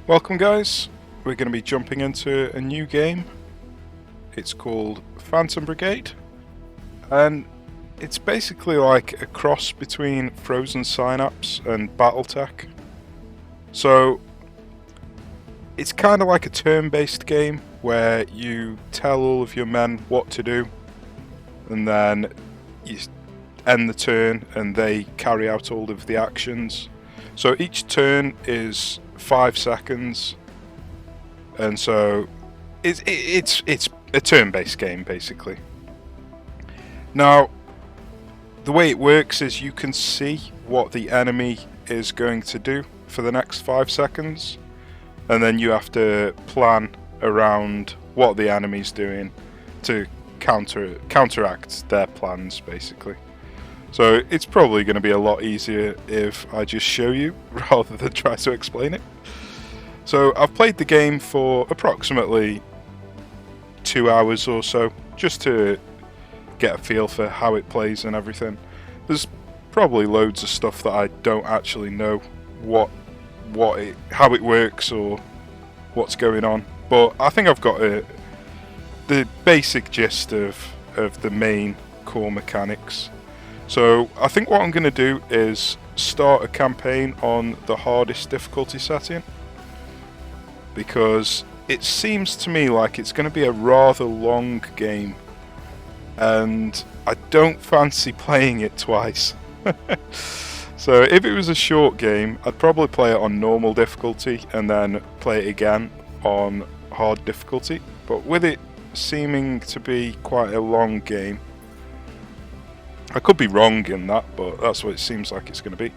Welcome guys, we're going to be jumping into a new game. It's called Phantom Brigade, and it's basically like a cross between Frozen Synapse and Battletech. So it's kind of like a turn-based game where you tell all of your men what to do, and then you end the turn and they carry out all of the actions. So each turn is 5 seconds, and so it's a turn-based game basically. Now, the way it works is you can see what the enemy is going to do for the next 5 seconds, and then you have to plan around what the enemy's doing to counteract their plans basically. So it's probably going to be a lot easier if I just show you rather than try to explain it. So I've played the game for approximately 2 hours or so, just to get a feel for how it plays and everything. There's probably loads of stuff that I don't actually know how it works or what's going on, but I think I've got the basic gist of the main core mechanics. So I think what I'm going to do is start a campaign on the hardest difficulty setting, because it seems to me like it's going to be a rather long game, and I don't fancy playing it twice. So if it was a short game, I'd probably play it on normal difficulty and then play it again on hard difficulty, but with it seeming to be quite a long game, I could be wrong in that, but that's what it seems like it's going to be.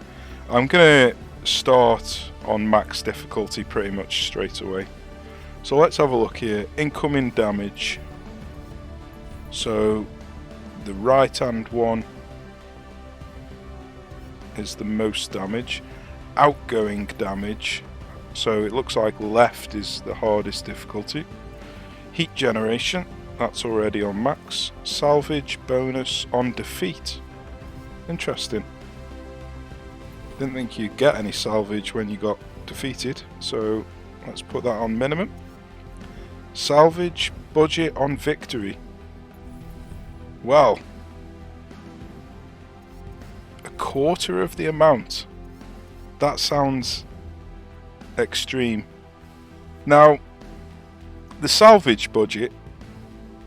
I'm going to start on max difficulty pretty much straight away. So let's have a look here. Incoming damage. So the right hand one is the most damage. Outgoing damage. So it looks like left is the hardest difficulty. Heat generation. That's already on max. Salvage bonus on defeat. Interesting. Didn't think you'd get any salvage when you got defeated, so let's put that on minimum. Salvage budget on victory. Well, a quarter of the amount. That sounds extreme. Now, the salvage budget,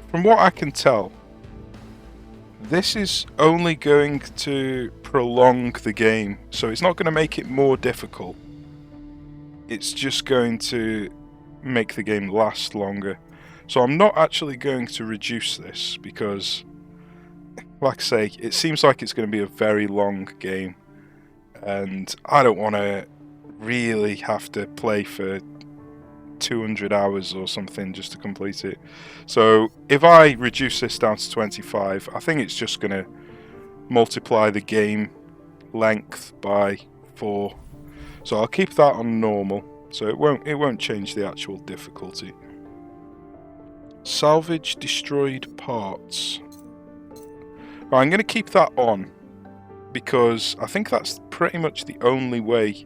from what I can tell, this is only going to prolong the game, so it's not going to make it more difficult. It's just going to make the game last longer. So I'm not actually going to reduce this because, like I say, it seems like it's going to be a very long game, and I don't want to really have to play for 200 hours or something just to complete it. So if I reduce this down to 25, I think it's just going to multiply the game length by 4. So I'll keep that on normal, so it won't change the actual difficulty. Salvage destroyed parts. Right, I'm going to keep that on because I think that's pretty much the only way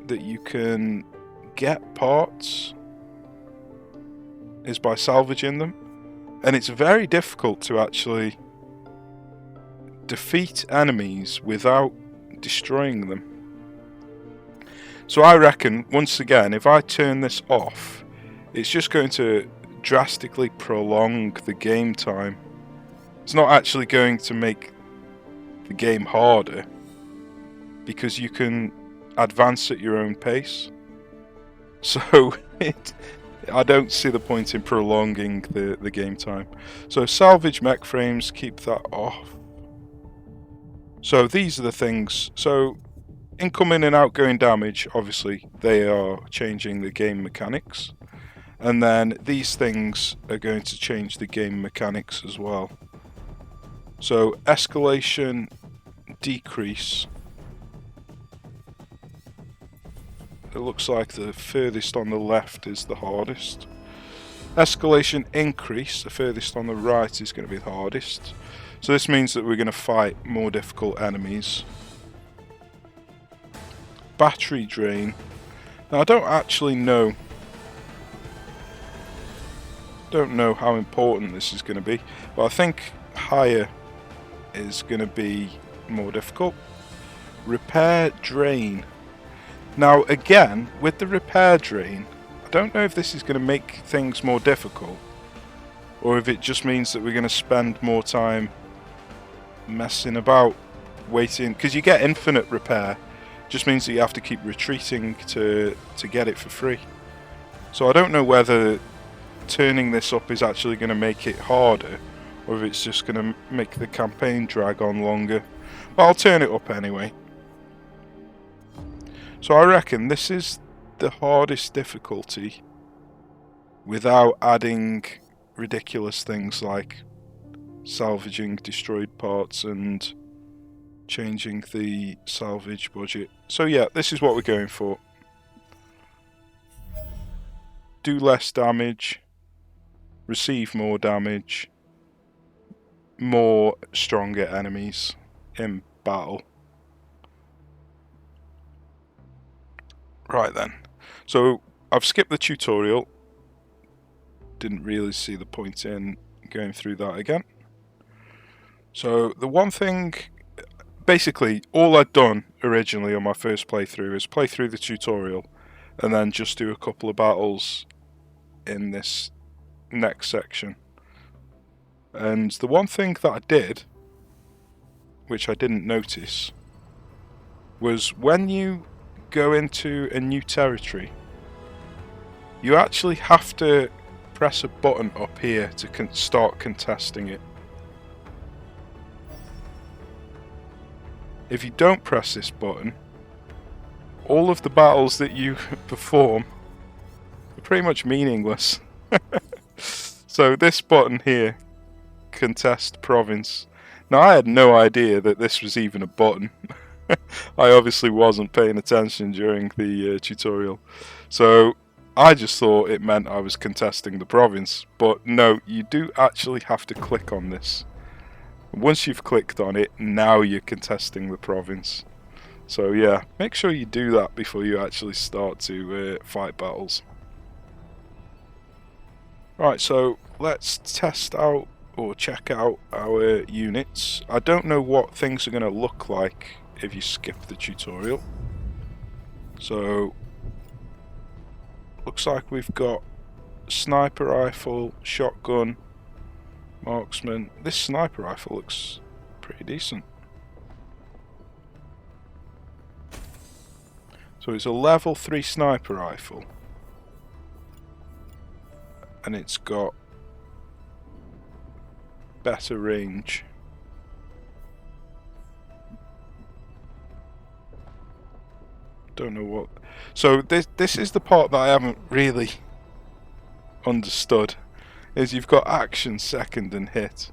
that you can get parts is by salvaging them, and it's very difficult to actually defeat enemies without destroying them. So I reckon, once again, if I turn this off, it's just going to drastically prolong the game time. It's not actually going to make the game harder, because you can advance at your own pace. So I don't see the point in prolonging the game time. So salvage mech frames, keep that off. So these are the things. So incoming and outgoing damage, obviously they are changing the game mechanics, and then these things are going to change the game mechanics as well. So escalation decrease. It looks like the furthest on the left is the hardest. Escalation increase, the furthest on the right is going to be the hardest. So this means that we're going to fight more difficult enemies. battery drain. Now I don't actually know. Don't know how important this is going to be, but I think higher is going to be more difficult. Repair drain. Now again, with the repair drain, I don't know if this is going to make things more difficult, or if it just means that we're going to spend more time messing about, waiting, because you get infinite repair. Just means that you have to keep retreating to get it for free. So I don't know whether turning this up is actually going to make it harder, or if it's just going to make the campaign drag on longer. But I'll turn it up anyway. So I reckon this is the hardest difficulty without adding ridiculous things like salvaging destroyed parts and changing the salvage budget. So yeah, this is what we're going for. Do less damage, receive more damage, more stronger enemies in battle. Right then, so I've skipped the tutorial. Didn't really see the point in going through that again. So the one thing, basically all I'd done originally on my first playthrough is play through the tutorial and then just do a couple of battles in this next section. And the one thing that I did, which I didn't notice, was when you go into a new territory, you actually have to press a button up here to start contesting it. If you don't press this button, all of the battles that you perform are pretty much meaningless. So this button here, contest province. Now I had no idea that this was even a button. I obviously wasn't paying attention during the tutorial, so I just thought it meant I was contesting the province, but no, you do actually have to click on this. Once you've clicked on it, now you're contesting the province. So yeah, make sure you do that before you actually start to fight battles. Right, so let's test out or check out our units. I don't know what things are going to look like if you skip the tutorial. So looks like we've got sniper rifle, shotgun, marksman. This sniper rifle looks pretty decent. So it's a level 3 sniper rifle, and it's got better range. Don't know what. So this is the part that I haven't really understood. Is you've got action second and hit.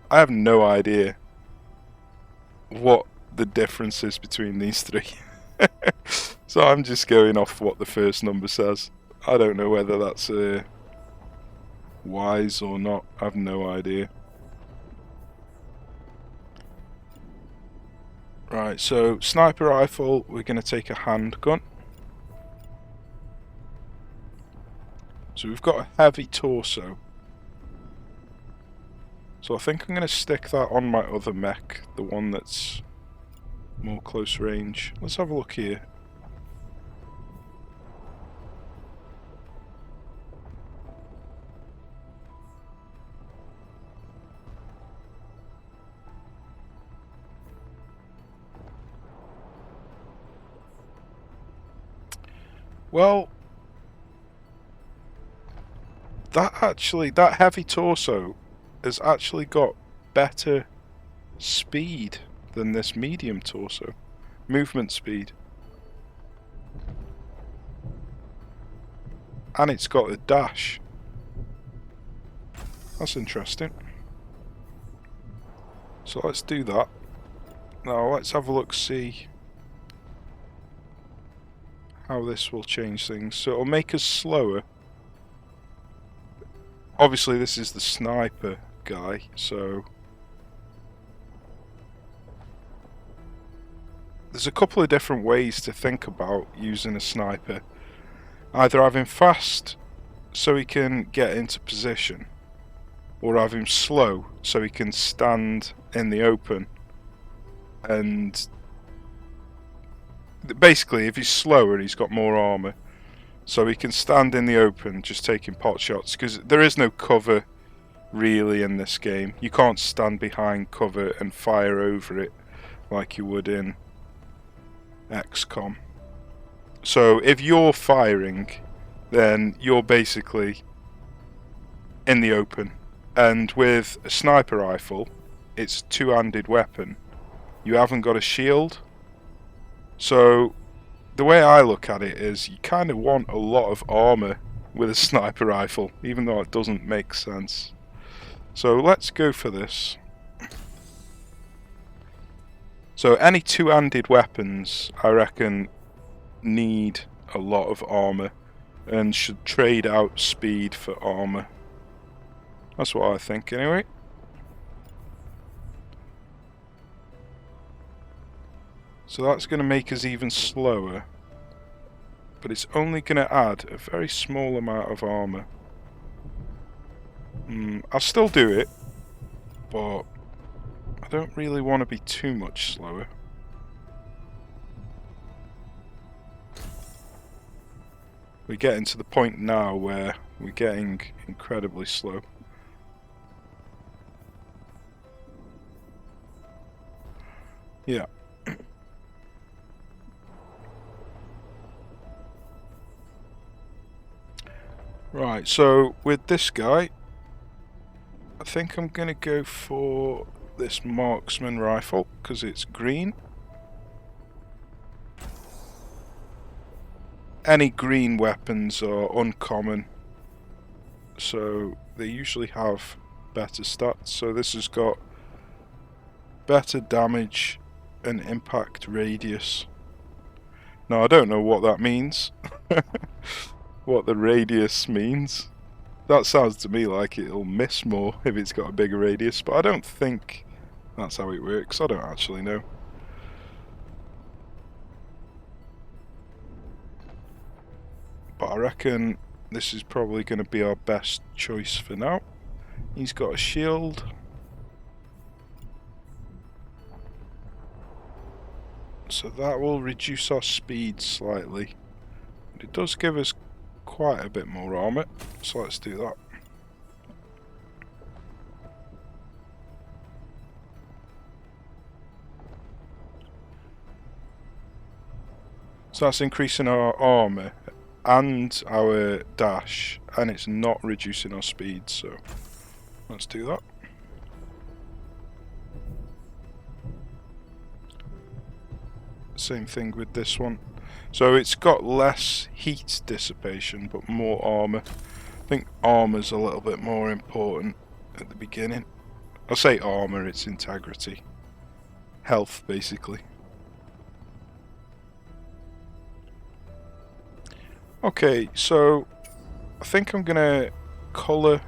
I have no idea what the difference is between these three. So I'm just going off what the first number says. I don't know whether that's wise or not. I have no idea. Right, so sniper rifle, we're going to take a handgun. So we've got a heavy torso. So I think I'm going to stick that on my other mech, the one that's more close range. Let's have a look here. Well, that heavy torso has actually got better speed than this medium torso. Movement speed. And it's got a dash. That's interesting. So let's do that. Now let's have a look, see how this will change things. So it'll make us slower. Obviously this is the sniper guy, so there's a couple of different ways to think about using a sniper. Either have him fast so he can get into position, or have him slow so he can stand in the open. And basically, if he's slower, he's got more armor, so he can stand in the open just taking pot shots, because there is no cover really in this game. You can't stand behind cover and fire over it like you would in XCOM. So if you're firing, then you're basically in the open. And with a sniper rifle, it's a two-handed weapon. You haven't got a shield. So the way I look at it is you kind of want a lot of armor with a sniper rifle, even though it doesn't make sense. So let's go for this. So any two-handed weapons, I reckon, need a lot of armor and should trade out speed for armor. That's what I think anyway. So that's going to make us even slower, but it's only going to add a very small amount of armor. I'll still do it, but I don't really want to be too much slower. We're getting to the point now where we're getting incredibly slow. Yeah. Right, so with this guy, I think I'm going to go for this marksman rifle because it's green. Any green weapons are uncommon, so they usually have better stats. So this has got better damage and impact radius. Now I don't know what that means. What the radius means. That sounds to me like it'll miss more if it's got a bigger radius, but I don't think that's how it works. I don't actually know. But I reckon this is probably going to be our best choice for now. He's got a shield. So that will reduce our speed slightly. But it does give us quite a bit more armor, so let's do that. So that's increasing our armor and our dash, and it's not reducing our speed, so let's do that. Same thing with this one. So it's got less heat dissipation but more armor. I think armor's a little bit more important at the beginning. I say armor, it's integrity. Health, basically. Okay, so I think I'm gonna colour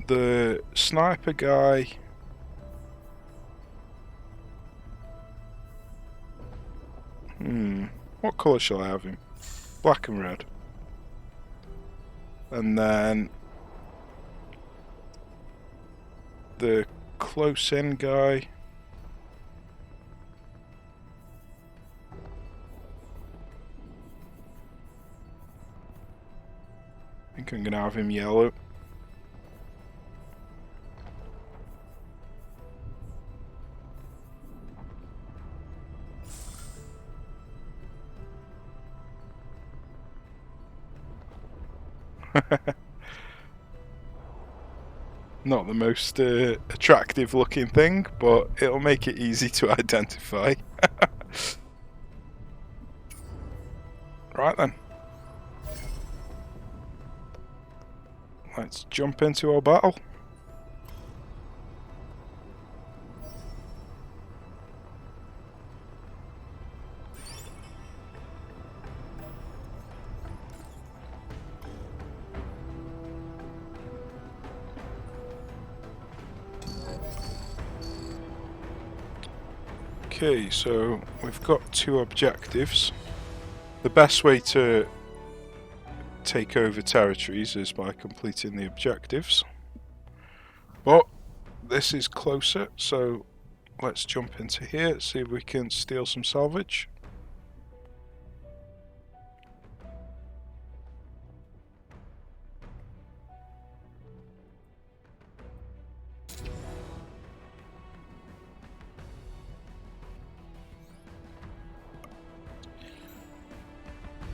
the sniper guy what colour shall I have him? Black and red. And then the close-in guy, I think I'm going to have him yellow. Not the most attractive looking thing, but it'll make it easy to identify. Right then. Let's jump into our battle. Okay, so we've got 2 objectives. The best way to take over territories is by completing the objectives. But this is closer, so let's jump into here, see if we can steal some salvage.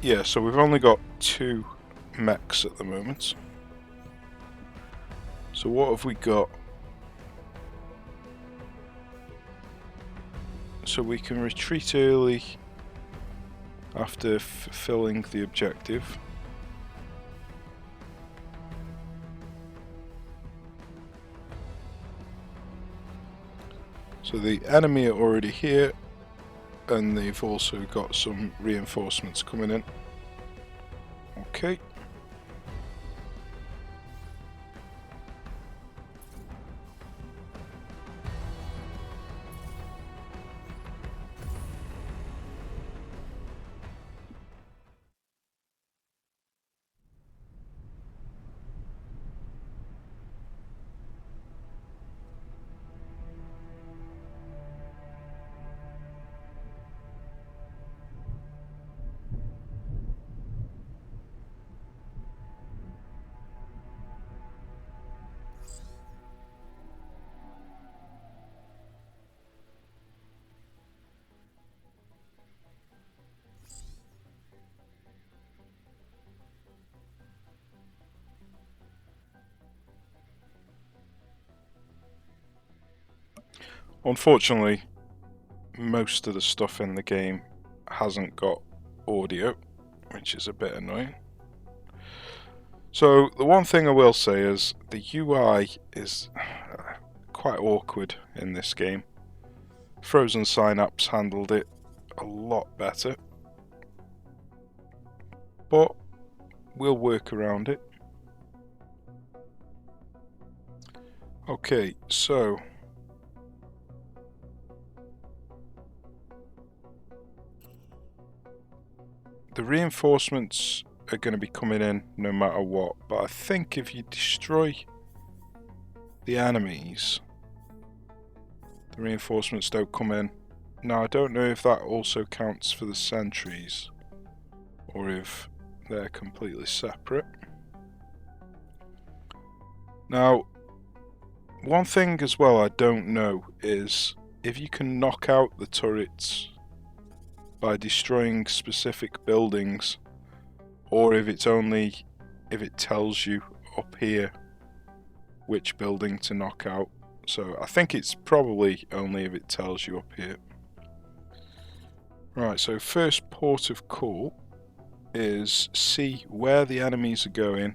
Yeah, so we've only got 2 mechs at the moment. So what have we got? So we can retreat early after fulfilling the objective. So the enemy are already here, and they've also got some reinforcements coming in. Okay. Unfortunately, most of the stuff in the game hasn't got audio, which is a bit annoying. So the one thing I will say is the UI is quite awkward in this game. Frozen Synapse handled it a lot better, but we'll work around it. Okay, so the reinforcements are going to be coming in no matter what, but I think if you destroy the enemies, the reinforcements don't come in. Now I don't know if that also counts for the sentries, or if they're completely separate. Now, one thing as well I don't know is if you can knock out the turrets by destroying specific buildings, or if it's only if it tells you up here which building to knock out. So I think it's probably only if it tells you up here. Right, so first port of call is see where the enemies are going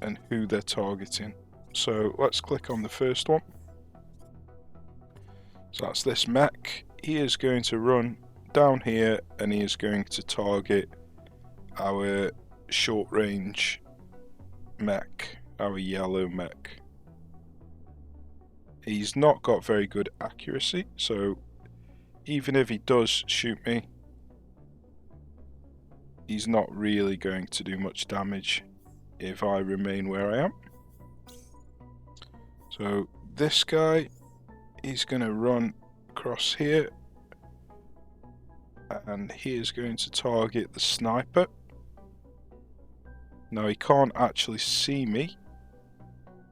and who they're targeting. So let's click on the first one. So that's this mech. He is going to run down here and he is going to target our short range mech, our yellow mech. He's not got very good accuracy, so even if he does shoot me, he's not really going to do much damage if I remain where I am. So this guy, he's going to run across here and he is going to target the sniper. Now he can't actually see me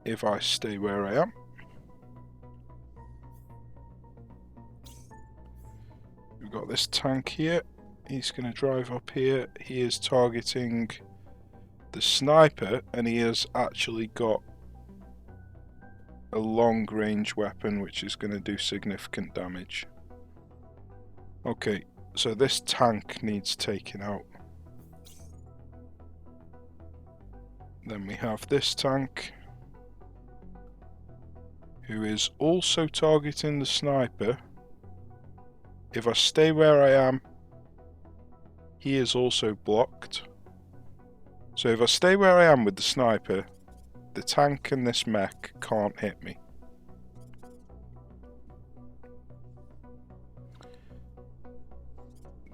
if I stay where I am. We've got this tank here. He's going to drive up here. He is targeting the sniper and he has actually got a long range weapon which is going to do significant damage. Okay, so this tank needs taken out. Then we have this tank who is also targeting the sniper. If I stay where I am, he is also blocked. So if I stay where I am with the sniper, the tank and this mech can't hit me.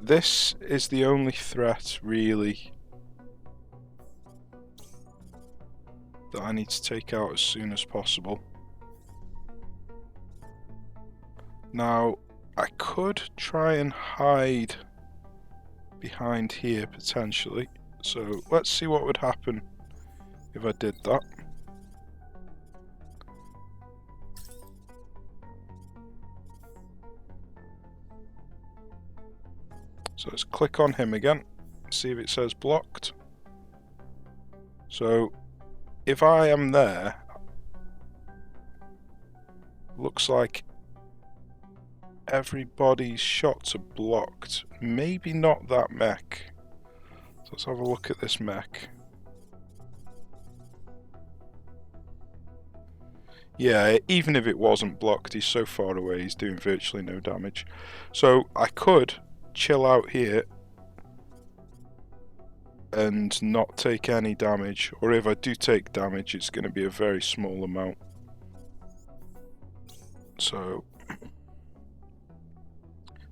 this is the only threat, really, that I need to take out as soon as possible. Now, I could try and hide behind here, potentially. So, let's see what would happen if I did that. So let's click on him again, see if it says blocked. So if I am there, looks like everybody's shots are blocked. Maybe not that mech. So let's have a look at this mech. Yeah, even if it wasn't blocked, he's so far away, he's doing virtually no damage. So I could chill out here and not take any damage, or if I do take damage, it's going to be a very small amount. So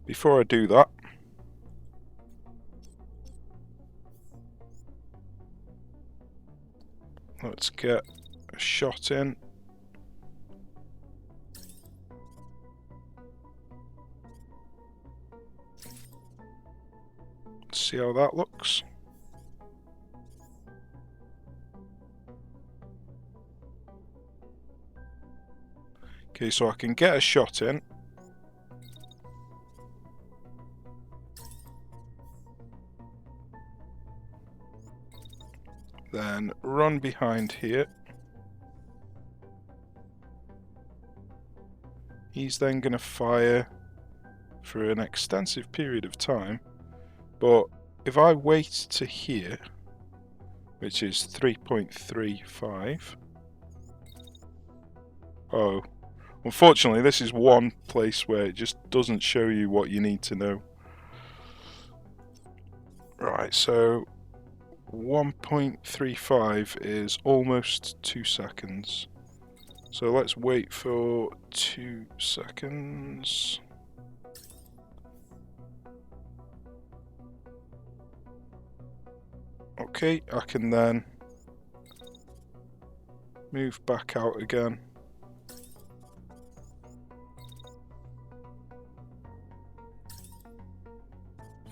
before I do that, let's get a shot in. See how that looks. Okay, so I can get a shot in. Then run behind here. He's then going to fire for an extensive period of time. But if I wait to here, which is 3.35... Oh, unfortunately this is one place where it just doesn't show you what you need to know. Right, so 1.35 is almost 2 seconds. So let's wait for 2 seconds. Okay, I can then move back out again.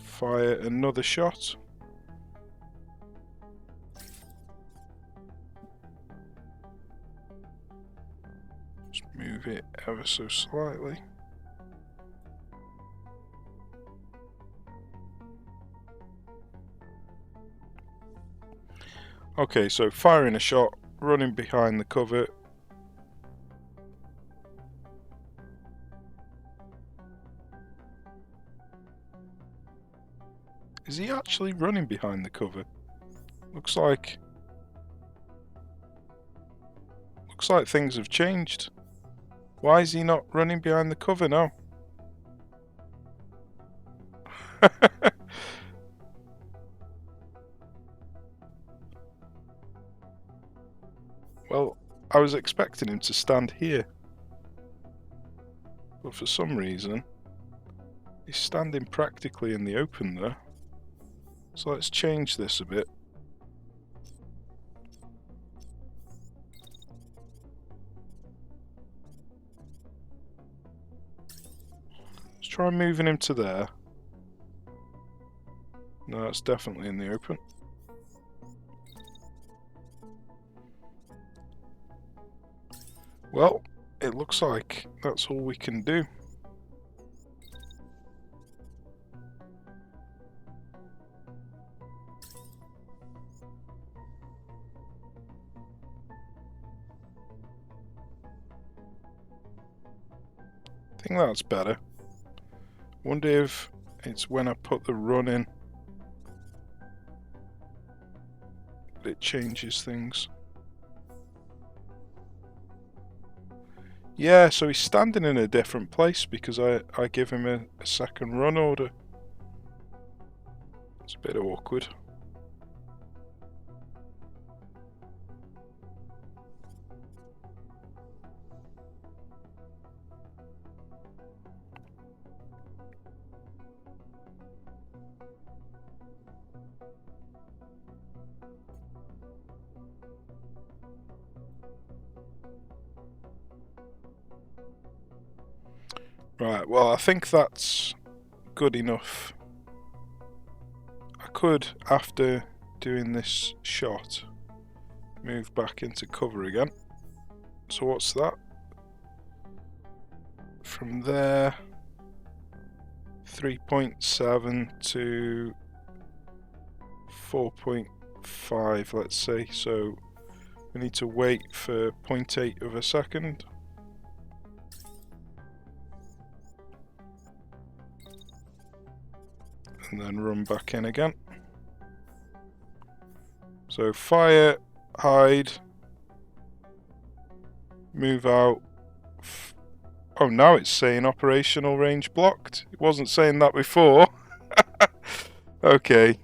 Fire another shot. Just move it ever so slightly. Okay, so firing a shot, running behind the cover. Is he actually running behind the cover? Looks like things have changed. Why is he not running behind the cover now? Well, I was expecting him to stand here. But for some reason, he's standing practically in the open there. So let's change this a bit. Let's try moving him to there. No, it's definitely in the open. Well, it looks like that's all we can do. I think that's better. Wonder if it's when I put the run in that it changes things. Yeah, so he's standing in a different place because I give him a second run order. It's a bit awkward. Right, well, I think that's good enough. I could, after doing this shot, move back into cover again. So what's that? From there, 3.7 to 4.5, let's say. So we need to wait for 0.8 of a second. And then run back in again. So fire, hide, move out. Oh, now it's saying operational range blocked. It wasn't saying that before. Okay.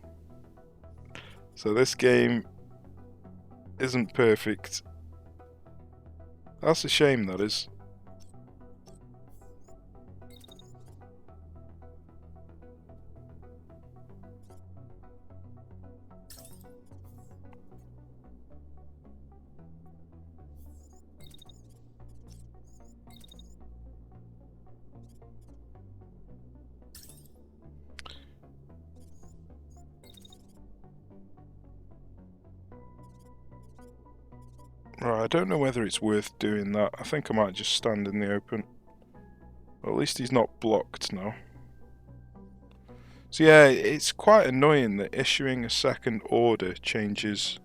So this game isn't perfect. That's a shame, that is. Right, I don't know whether it's worth doing that. I think I might just stand in the open. Well, at least he's not blocked now. So yeah, it's quite annoying that issuing a second order changes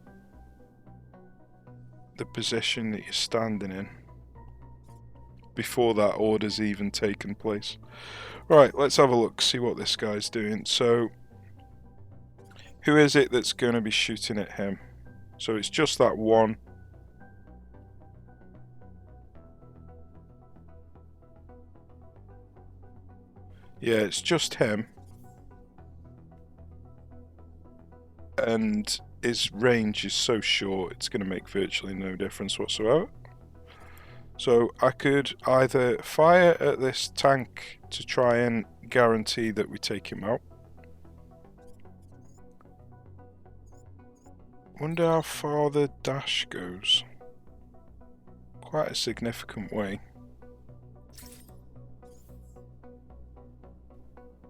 the position that you're standing in before that order's even taken place. Right, let's have a look, see what this guy's doing. So, who is it that's going to be shooting at him? So it's just that one. Yeah, it's just him. And his range is so short, it's going to make virtually no difference whatsoever. So I could either fire at this tank to try and guarantee that we take him out. Wonder how far the dash goes. Quite a significant way.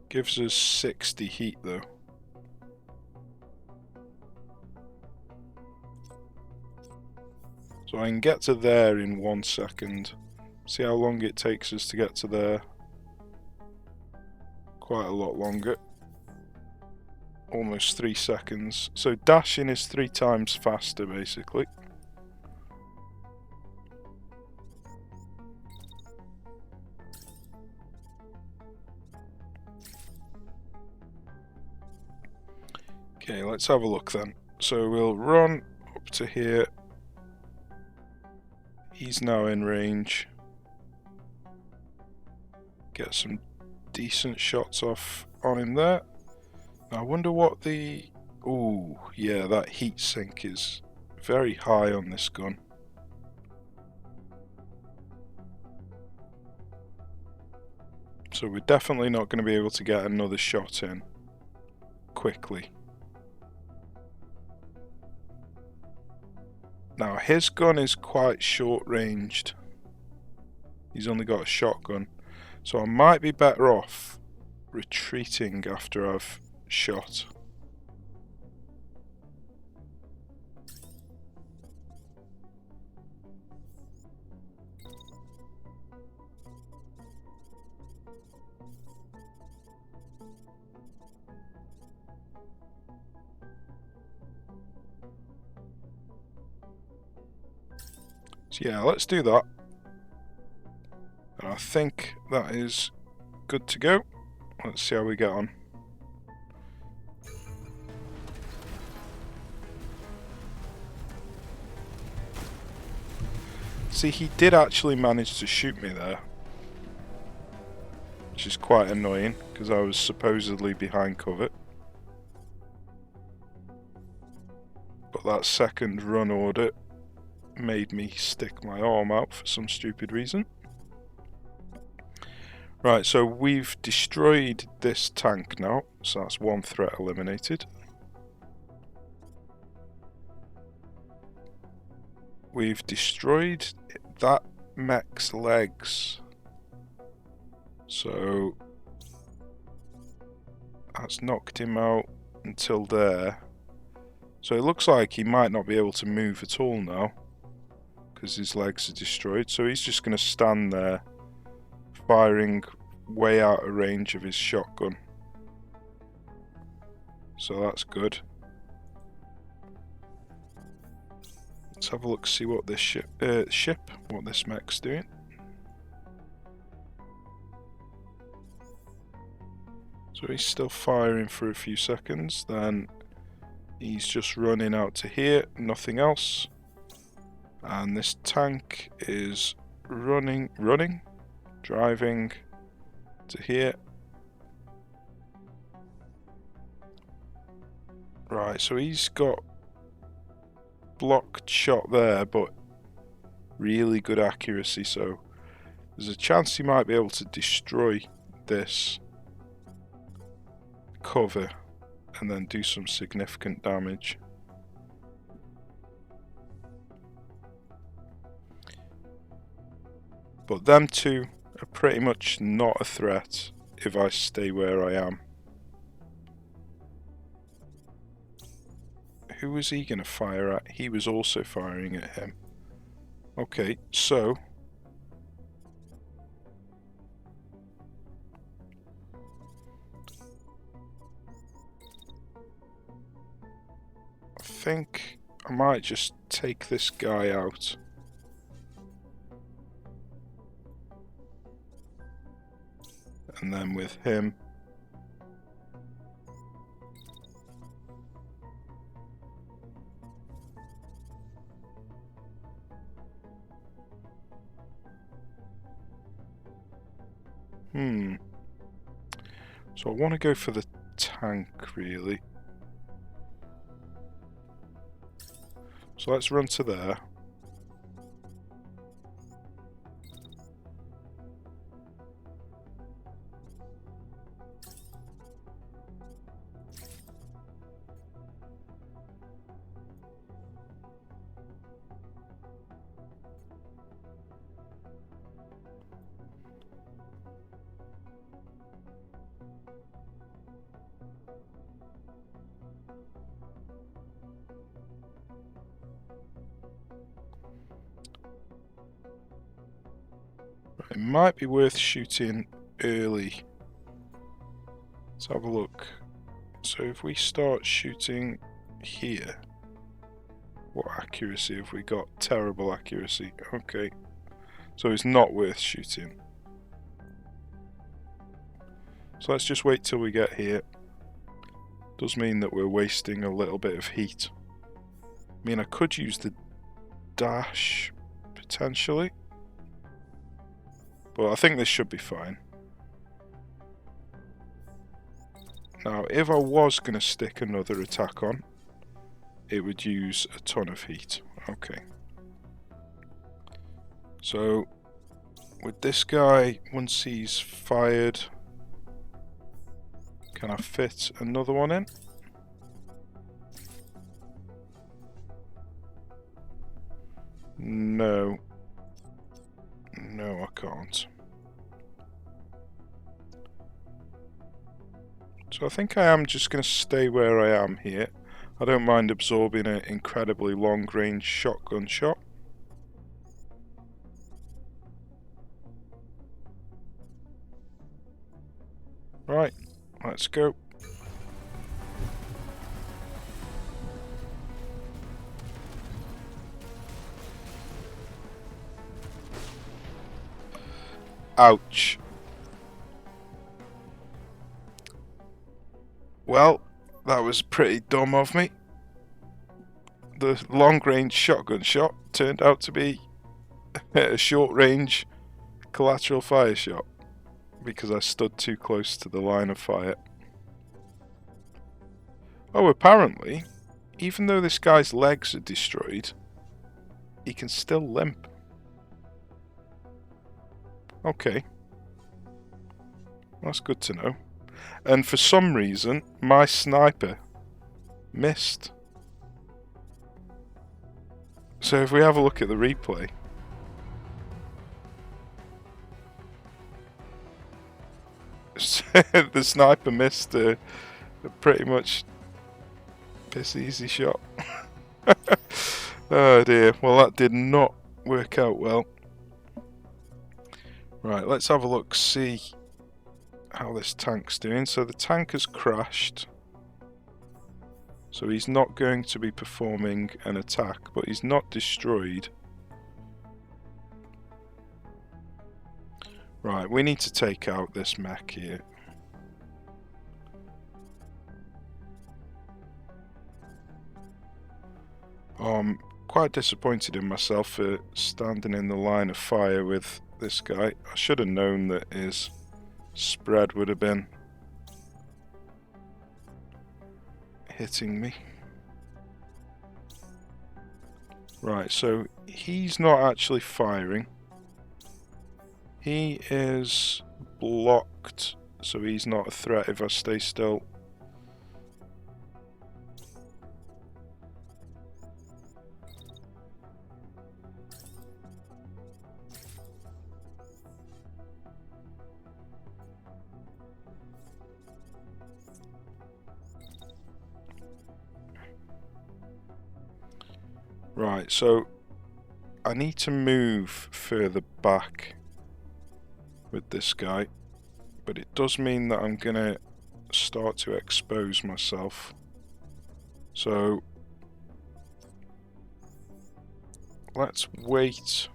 Gives us 60 heat though. So I can get to there in 1 second. See how long it takes us to get to there. Quite a lot longer. Almost 3 seconds. So dashing is 3 times faster basically. Okay, let's have a look then. So we'll run up to here. He's now in range. Get some decent shots off on him there. Now I wonder what the... Ooh, yeah, that heat sink is very high on this gun. So we're definitely not going to be able to get another shot in quickly. Now his gun is quite short ranged. He's only got a shotgun. So I might be better off retreating after I've shot. So yeah, let's do that. And I think that is good to go. Let's see how we get on. See, he did actually manage to shoot me there. Which is quite annoying, because I was supposedly behind cover. But that second run order made me stick my arm out for some stupid reason. Right, so we've destroyed this tank now, so that's one threat eliminated. We've destroyed that mech's legs, So that's knocked him out until there. So it looks like he might not be able to move at all now, because his legs are destroyed. So he's just going to stand there, firing way out of range of his shotgun. So that's good. Let's have a look, see what this what this mech's doing. So he's still firing for a few seconds, then he's just running out to here, nothing else. And this tank is driving to here. Right, so he's got blocked shot there, but really good accuracy, so there's a chance he might be able to destroy this cover and then do some significant damage. But them two are pretty much not a threat if I stay where I am. Who was he going to fire at? He was also firing at him. Okay, so I think I might just take this guy out. And then with him, so I want to go for the tank, really. So let's run to there. It might be worth shooting early. Let's have a look. So if we start shooting here, what accuracy have we got? Terrible accuracy. Okay. So it's not worth shooting. So let's just wait till we get here. Does mean that we're wasting a little bit of heat. I mean, I could use the dash, potentially. But I think this should be fine. Now, if I was going to stick another attack on, it would use a ton of heat. Okay. So, with this guy, once he's fired, can I fit another one in? No. No, I can't. So I think I am just going to stay where I am here. I don't mind absorbing an incredibly long-range shotgun shot. Right, let's go. Ouch. Well, that was pretty dumb of me. The long-range shotgun shot turned out to be a short-range collateral fire shot because I stood too close to the line of fire. Oh, apparently, even though this guy's legs are destroyed, he can still limp. Okay. That's good to know. And for some reason, my sniper missed. So if we have a look at the replay, The sniper missed a pretty much piss easy shot. Oh dear, well that did not work out well. Right, let's have a look, see how this tank's doing. So the tank has crashed. So he's not going to be performing an attack, but he's not destroyed. Right, we need to take out this mech here. I'm quite disappointed in myself for standing in the line of fire with this guy. I should have known that his spread would have been hitting me. Right, so he's not actually firing. He is blocked, so he's not a threat if I stay still. Right, so I need to move further back with this guy, but it does mean that I'm gonna start to expose myself. So let's wait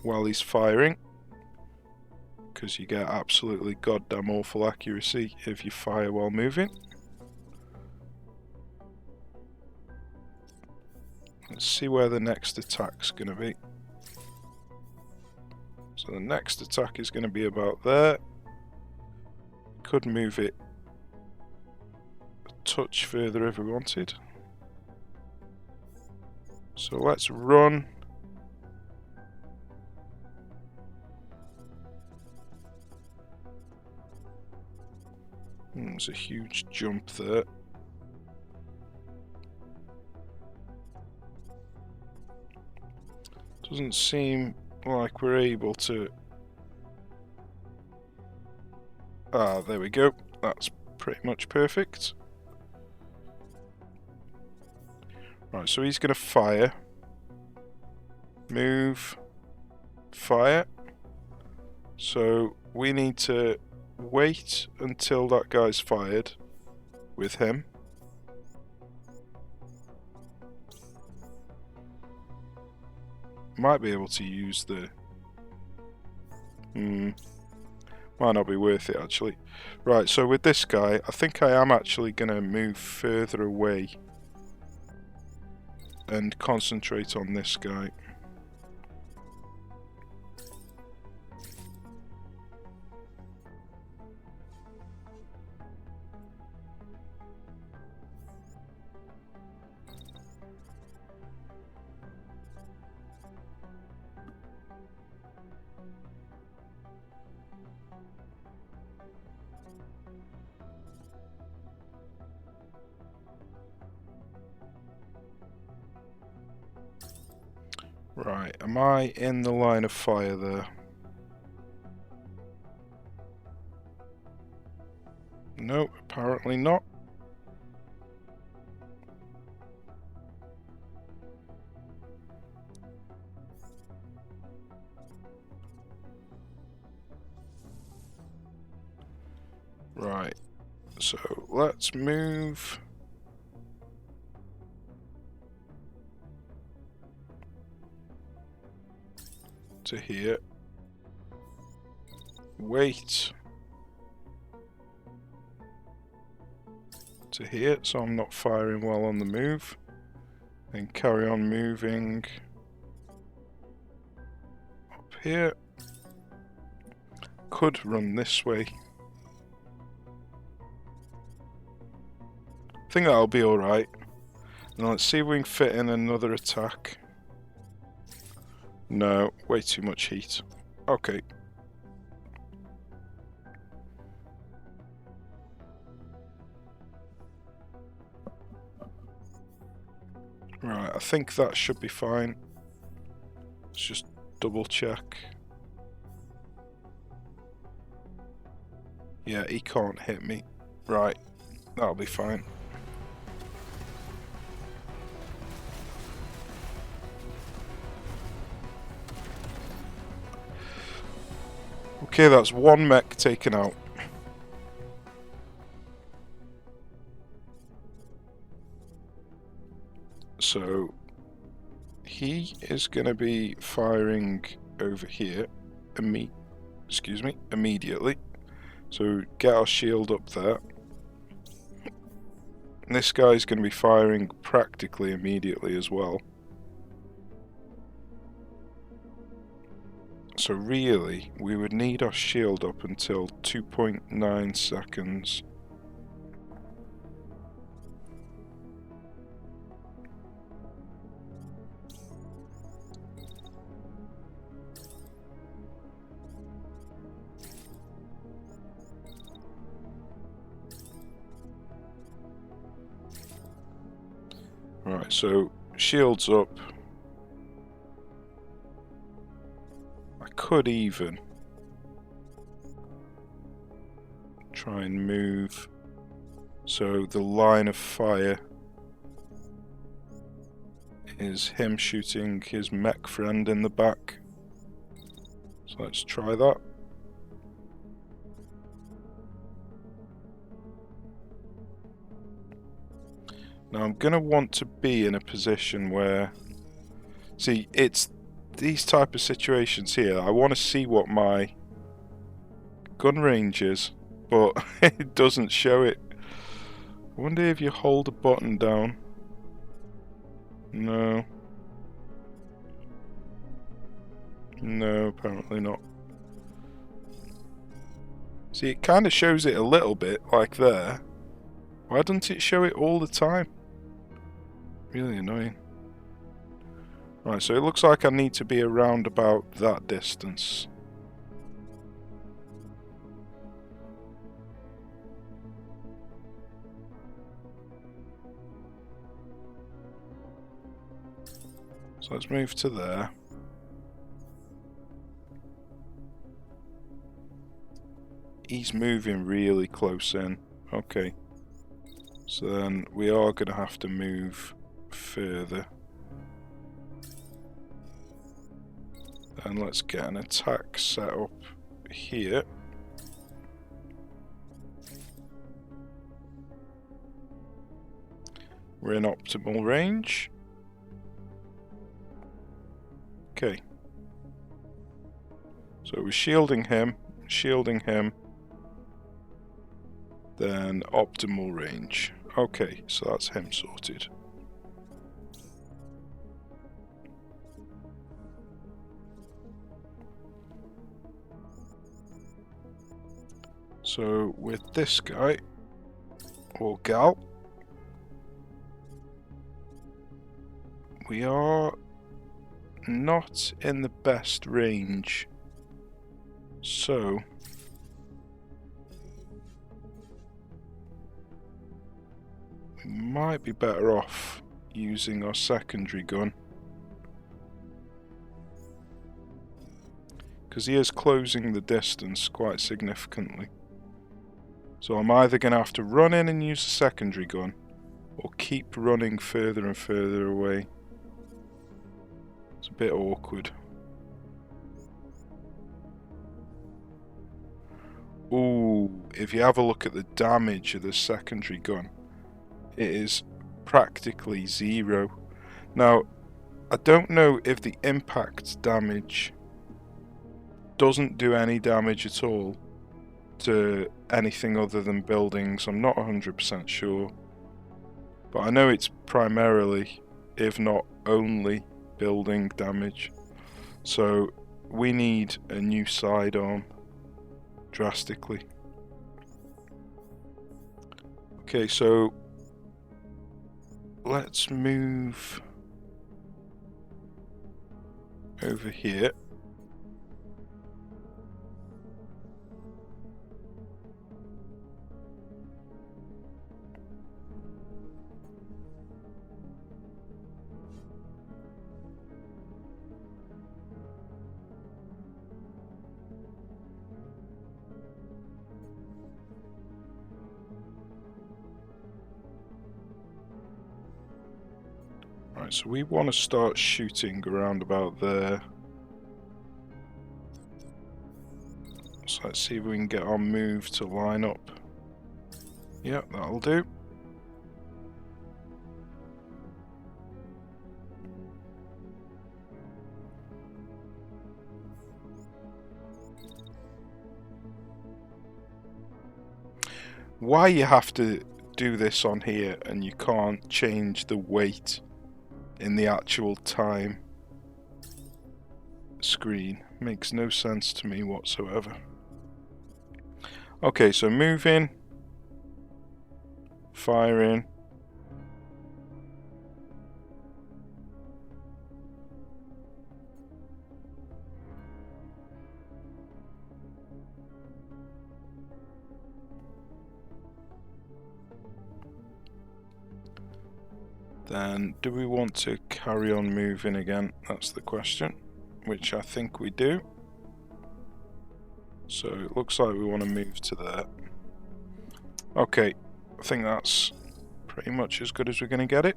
while he's firing, because you get absolutely goddamn awful accuracy if you fire while moving. Let's see where the next attack's going to be. So the next attack is going to be about there. Could move it a touch further if we wanted. So let's run. There's a huge jump there. Doesn't seem like we're able to... Ah, there we go. That's pretty much perfect. Right, so he's going to fire. Move. Fire. So we need to wait until that guy's fired with him. Might be able to use the... might not be worth it actually. Right, so with this guy, I think I am actually going to move further away and concentrate on this guy. Right, am I in the line of fire there? No, apparently not. Right, so let's move. To here. Wait. To here, so I'm not firing while on the move. Then carry on moving up here. Could run this way. I think that'll be alright. Now let's see if we can fit in another attack. No, way too much heat. Okay. Right, I think that should be fine. Let's just double check. Yeah, he can't hit me. Right, that'll be fine. Okay, that's one mech taken out. So he is going to be firing over here, immediately. So get our shield up there. And this guy's going to be firing practically immediately as well. So really, we would need our shield up until 2.9 seconds. Right, so shield's up. I could even try and move so the line of fire is him shooting his mech friend in the back. So let's try that. Now I'm going to want to be in a position where... See, it's these type of situations here. I want to see what my gun range is, but it doesn't show it. I wonder if you hold a button down. No. No, apparently not. See, it kind of shows it a little bit, like there. Why doesn't it show it all the time? Really annoying. Right, so it looks like I need to be around about that distance. So let's move to there. He's moving really close in. Okay. So then we are going to have to move further. And let's get an attack set up here. We're in optimal range. Okay. So we're shielding him, then optimal range. Okay, so that's him sorted. So with this guy, or gal, we are not in the best range. So we might be better off using our secondary gun, because he is closing the distance quite significantly. So I'm either going to have to run in and use the secondary gun, or keep running further and further away. It's a bit awkward. Ooh, if you have a look at the damage of the secondary gun, it is practically zero. Now, I don't know if the impact damage doesn't do any damage at all to anything other than buildings. I'm not 100% sure. But I know it's primarily, if not only, building damage. So we need a new sidearm drastically. Okay, so let's move over here. Right, so we want to start shooting around about there. So let's see if we can get our move to line up. Yep, that'll do. Why you have to do this on here and you can't change the weight in the actual time screen makes no sense to me whatsoever. Okay, so moving, firing. Then, do we want to carry on moving again? That's the question, which I think we do. So it looks like we want to move to there. Okay, I think that's pretty much as good as we're going to get it.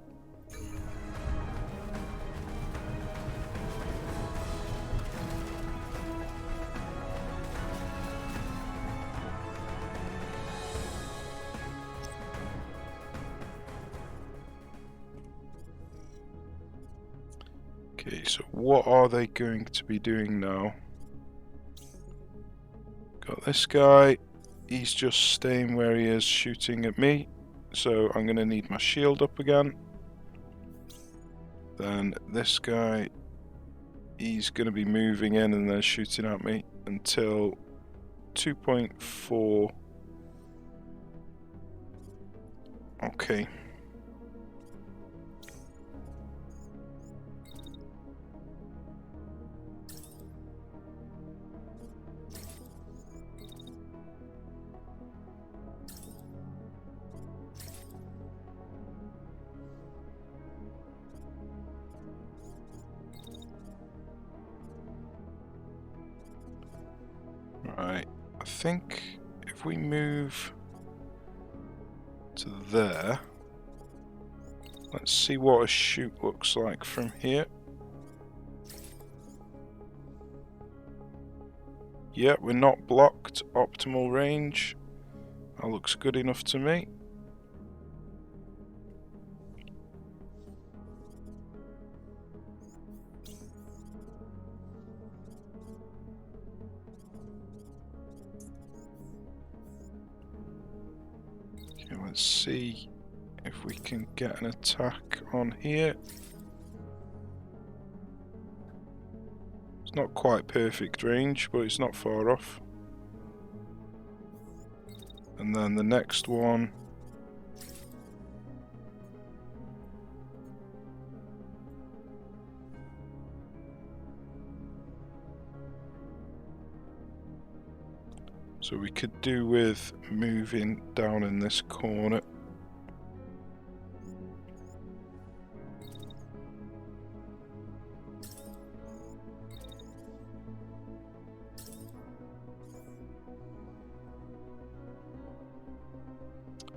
Okay, so what are they going to be doing now? Got this guy, he's just staying where he is shooting at me, so I'm going to need my shield up again. Then this guy, he's going to be moving in and then shooting at me until 2.4. Okay. Right, I think if we move to there, let's see what a shoot looks like from here. Yeah, we're not blocked. Optimal range. That looks good enough to me. Okay, let's see if we can get an attack on here. It's not quite perfect range, but it's not far off. And then the next one. So we could do with moving down in this corner.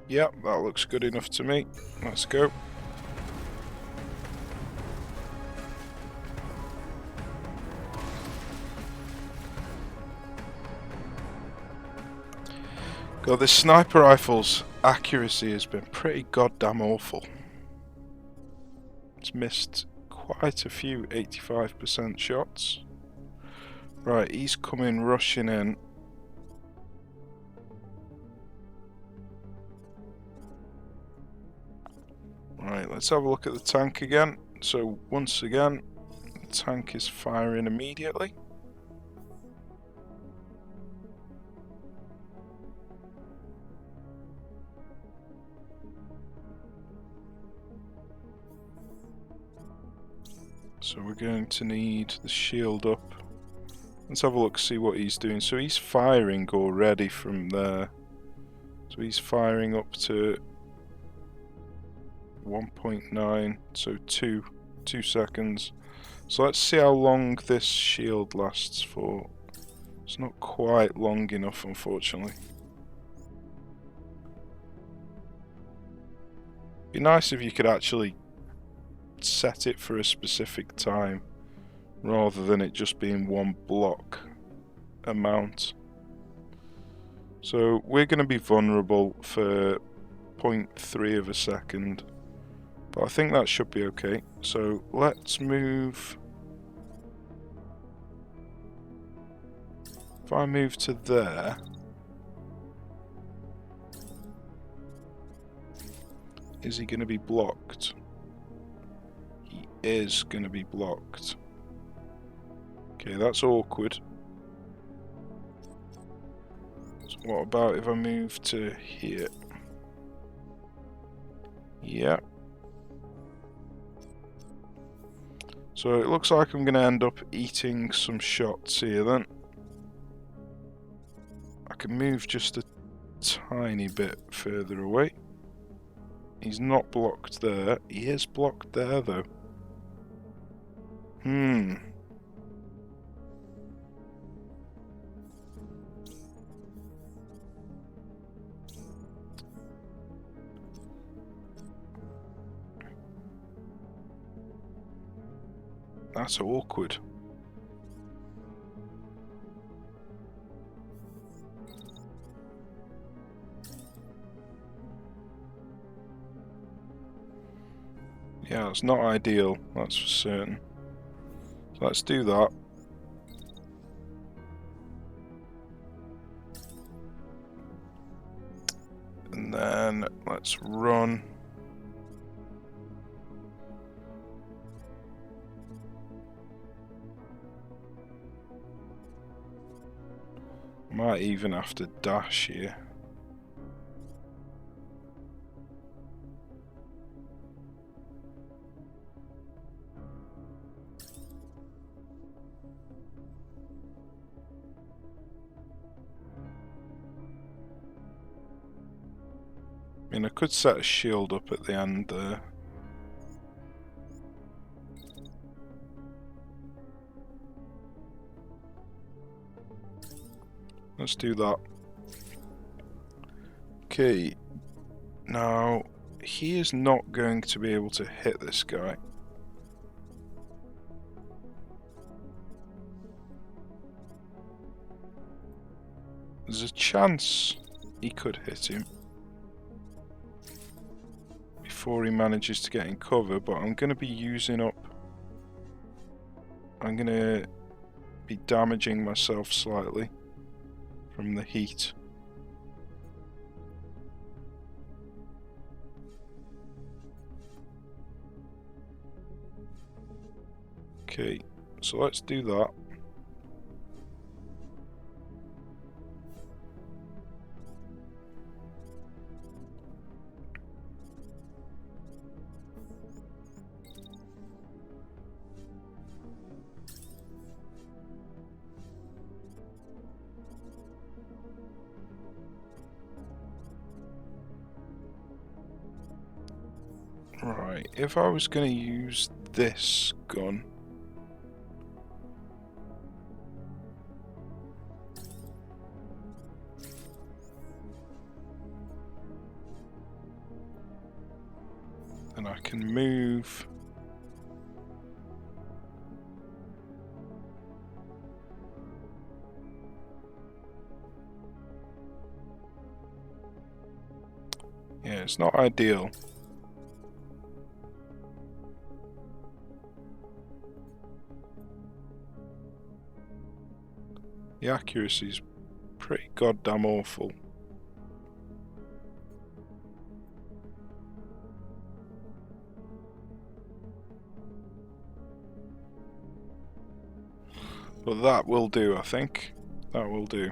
Yep, that looks good enough to me. Let's go. God, this sniper rifle's accuracy has been pretty goddamn awful. It's missed quite a few 85% shots. Right, he's coming rushing in. Right, let's have a look at the tank again. So once again, the tank is firing immediately. So we're going to need the shield up. Let's have a look, see what he's doing. So he's firing already from there. So he's firing up to 1.9, so 2 seconds. So let's see how long this shield lasts for. It's not quite long enough, unfortunately. Be nice if you could actually set it for a specific time rather than it just being one block amount. So we're going to be vulnerable for 0.3 of a second, but I think that should be okay. So let's move. If I move to there, is he going to be blocked? He is going to be blocked. Okay, that's awkward. So what about if I move to here? Yeah. So it looks like I'm going to end up eating some shots here then. I can move just a tiny bit further away. He's not blocked there. He is blocked there though. That's awkward. Yeah, it's not ideal, that's for certain. So let's do that. And then let's run. Might even have to dash here. I mean, I could set a shield up at the end there. Let's do that. Okay. Now, he is not going to be able to hit this guy. There's a chance he could hit him before he manages to get in cover, but I'm going to be using up... I'm going to be damaging myself slightly from the heat. Okay, so let's do that. Right, if I was going to use this gun, then I can move yeah, it's not ideal. The accuracy's pretty goddamn awful. But that will do, I think. That will do.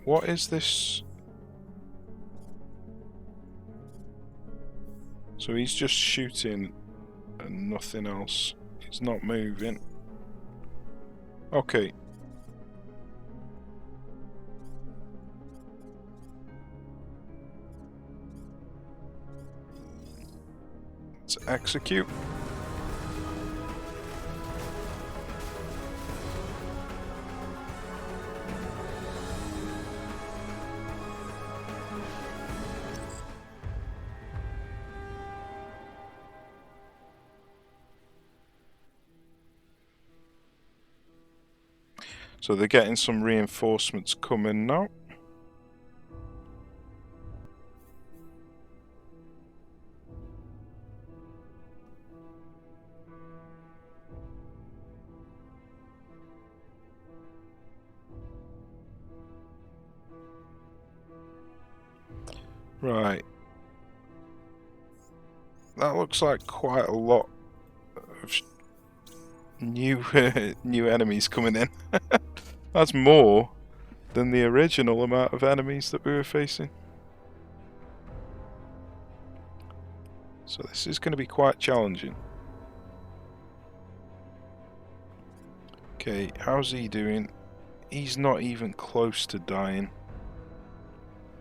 What is this? So he's just shooting and nothing else. He's not moving. Okay. Let's execute. So they're getting some reinforcements coming now. Right. That looks like quite a lot of new new enemies coming in. That's more than the original amount of enemies that we were facing. So this is going to be quite challenging. Okay, how's he doing? He's not even close to dying.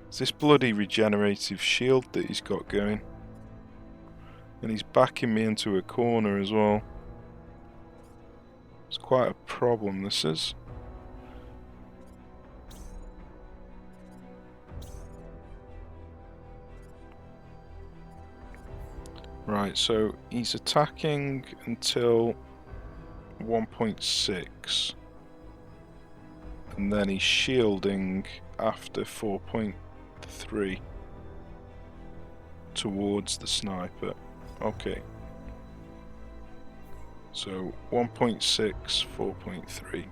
It's this bloody regenerative shield that he's got going. And he's backing me into a corner as well. It's quite a problem, this is. Right, so he's attacking until 1.6. And then he's shielding after 4.3 towards the sniper. Okay. So 1.6, 4.3.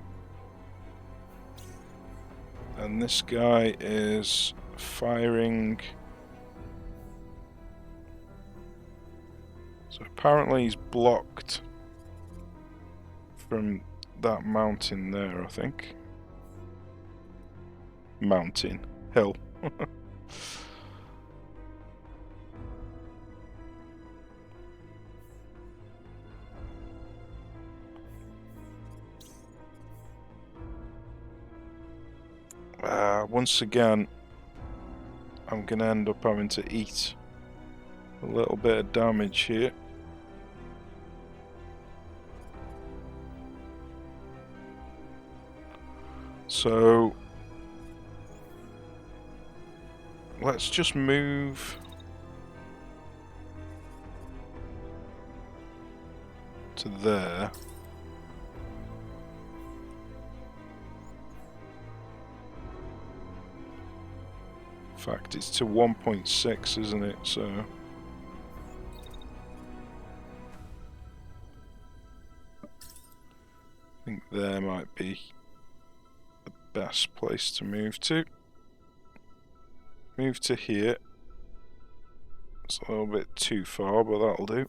And this guy is firing. So apparently he's blocked from that mountain there, I think. Mountain. Hill. Once again, I'm going to end up having to eat a little bit of damage here. So let's just move to there. In fact, it's to 1.6, isn't it? So I think there might be the best place to move to. Move to here. It's a little bit too far, but that'll do.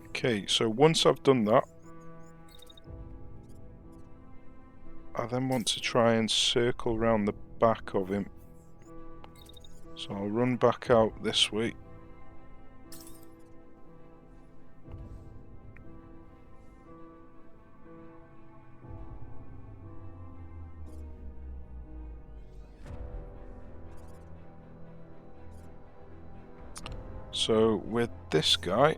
Okay, so once I've done that, I then want to try and circle around the back of him. So I'll run back out this way. So with this guy,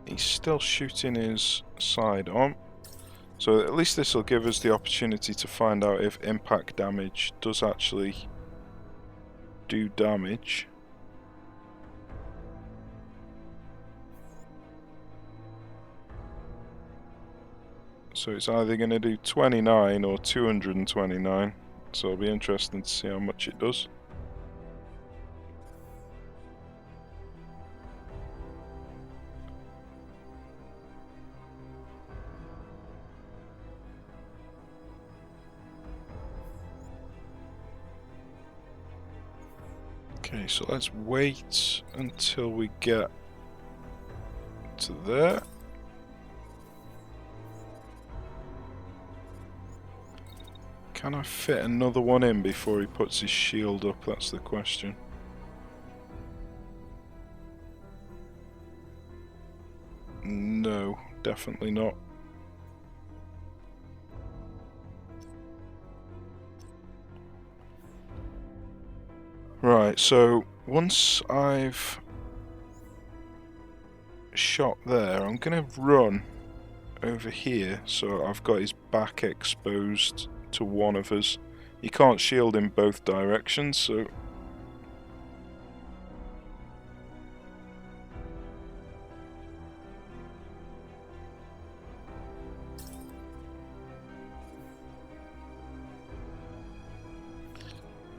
he's still shooting his sidearm. So at least this will give us the opportunity to find out if impact damage does actually do damage. So it's either going to do 29 or 229. So it'll be interesting to see how much it does. Okay, so let's wait until we get to there. Can I fit another one in before he puts his shield up? That's the question. No, definitely not. Right, so once I've shot there, I'm going to run over here so I've got his back exposed to one of us. He can't shield in both directions, so...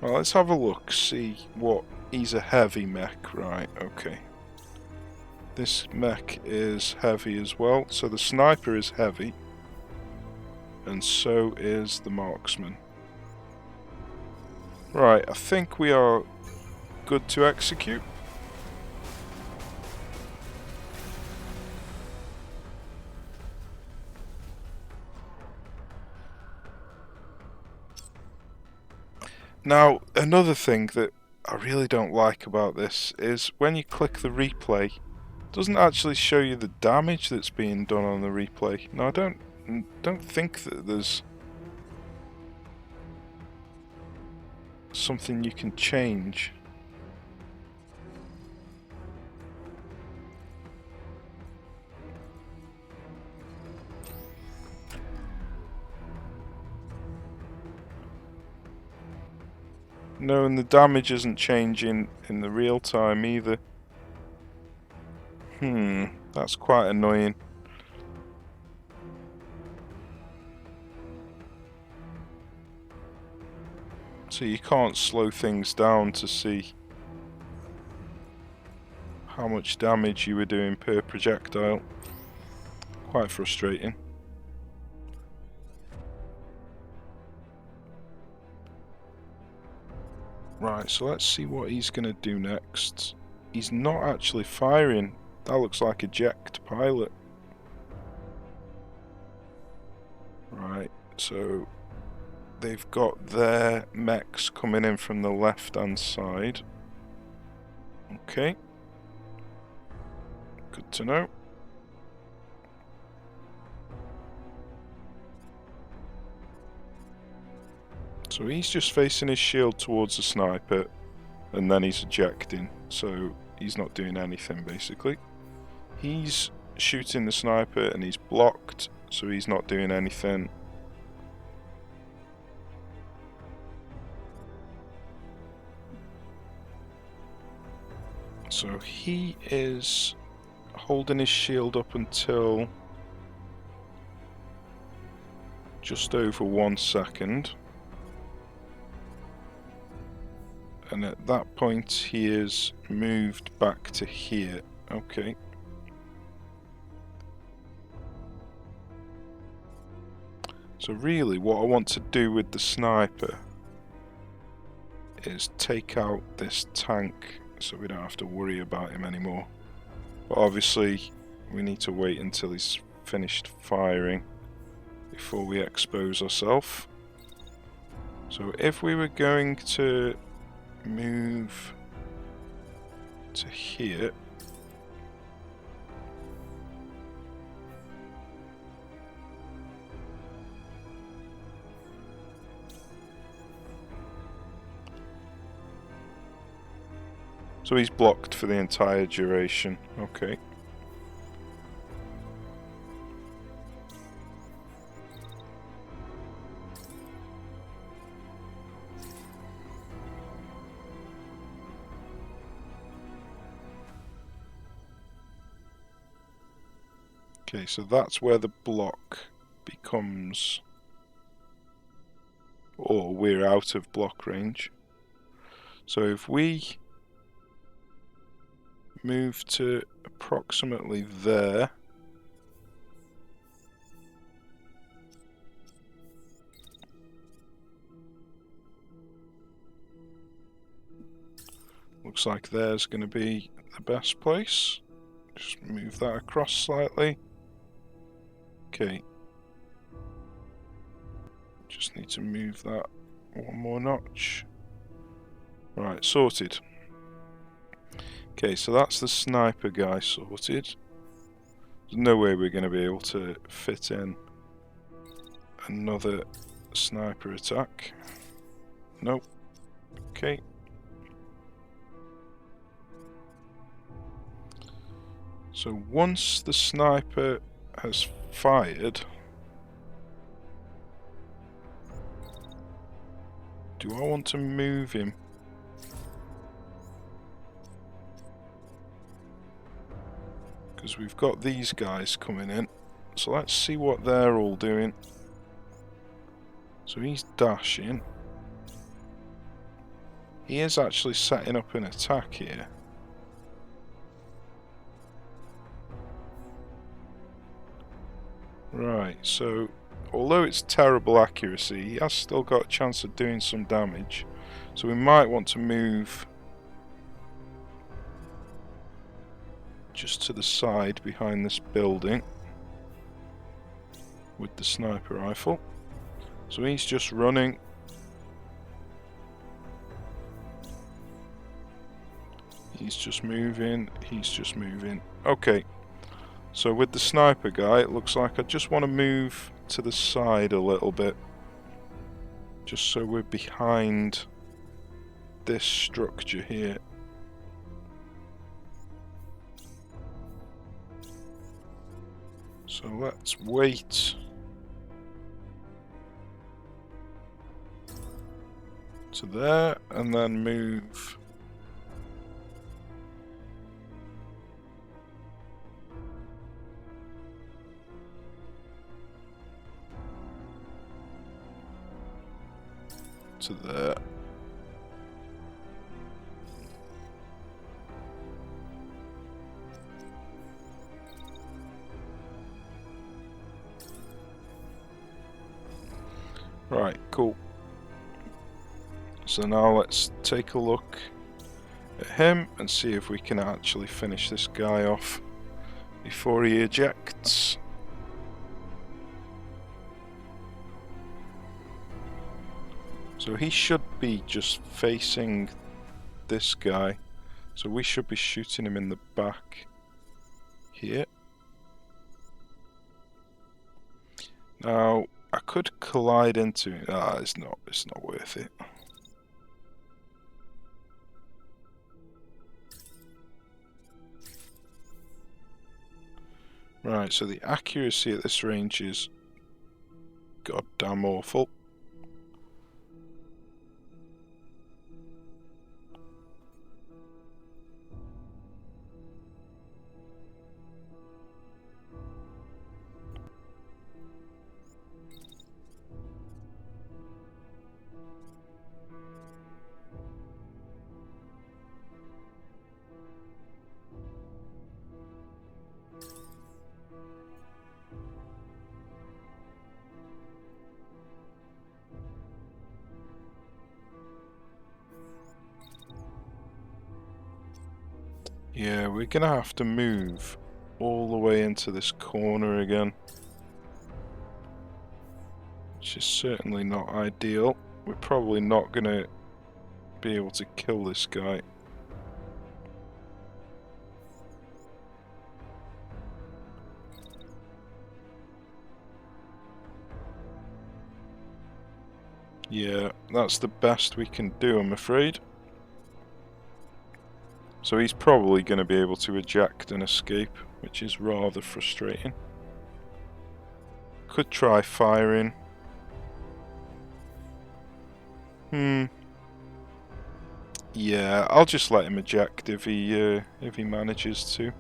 Well, let's have a look, see what... He's a heavy mech, right, okay. This mech is heavy as well, so the sniper is heavy. And so is the marksman. Right, I think we are good to execute. Now, another thing that I really don't like about this is when you click the replay, it doesn't actually show you the damage that's being done on the replay. Now, I don't think that there's something you can change. No, and the damage isn't changing in the real time either. That's quite annoying. So you can't slow things down to see how much damage you were doing per projectile. Quite frustrating. Right, so let's see what he's going to do next. He's not actually firing. That looks like eject pilot. Right, so they've got their mechs coming in from the left-hand side. Okay. Good to know. So he's just facing his shield towards the sniper, and then he's ejecting, so he's not doing anything basically. He's shooting the sniper and he's blocked, so he's not doing anything. So he is holding his shield up until just over 1 second. And at that point he is moved back to here. Okay. So really what I want to do with the sniper is take out this tank so we don't have to worry about him anymore. But obviously we need to wait until he's finished firing before we expose ourselves. So if we were going to move to here, so he's blocked for the entire duration. Okay. Okay, so that's where the block becomes... or we're out of block range. So if we move to approximately there, looks like there's going to be the best place. Just move that across slightly. Okay. Just need to move that one more notch. Right, sorted. Okay, so that's the sniper guy sorted. There's no way we're going to be able to fit in another sniper attack. Nope. Okay. So once the sniper has fired, do I want to move him? Because we've got these guys coming in. So let's see what they're all doing. So he's dashing. He is actually setting up an attack here. Right, so although it's terrible accuracy, he has still got a chance of doing some damage. So we might want to move just to the side behind this building with the sniper rifle. So he's just running. He's just moving. He's just moving. Okay. So with the sniper guy, it looks like I just want to move to the side a little bit. Just so we're behind this structure here. So let's wait to there and then move to there. Right, cool. So now let's take a look at him and see if we can actually finish this guy off before he ejects. So he should be just facing this guy. So we should be shooting him in the back here. Now I could collide into it. It's not worth it. Right, so the accuracy at this range is goddamn awful. Yeah, we're gonna have to move all the way into this corner again, which is certainly not ideal. We're probably not gonna be able to kill this guy. Yeah, that's the best we can do, I'm afraid. So he's probably going to be able to eject and escape, which is rather frustrating. Could try firing. Yeah, I'll just let him eject if he manages to.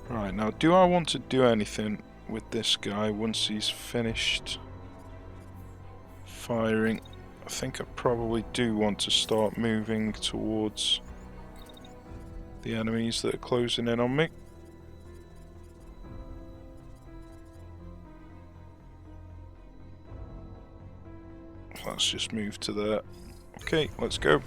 Right, now do I want to do anything with this guy once he's finished firing? I think I probably do want to start moving towards the enemies that are closing in on me. Let's just move to there. Okay, let's go.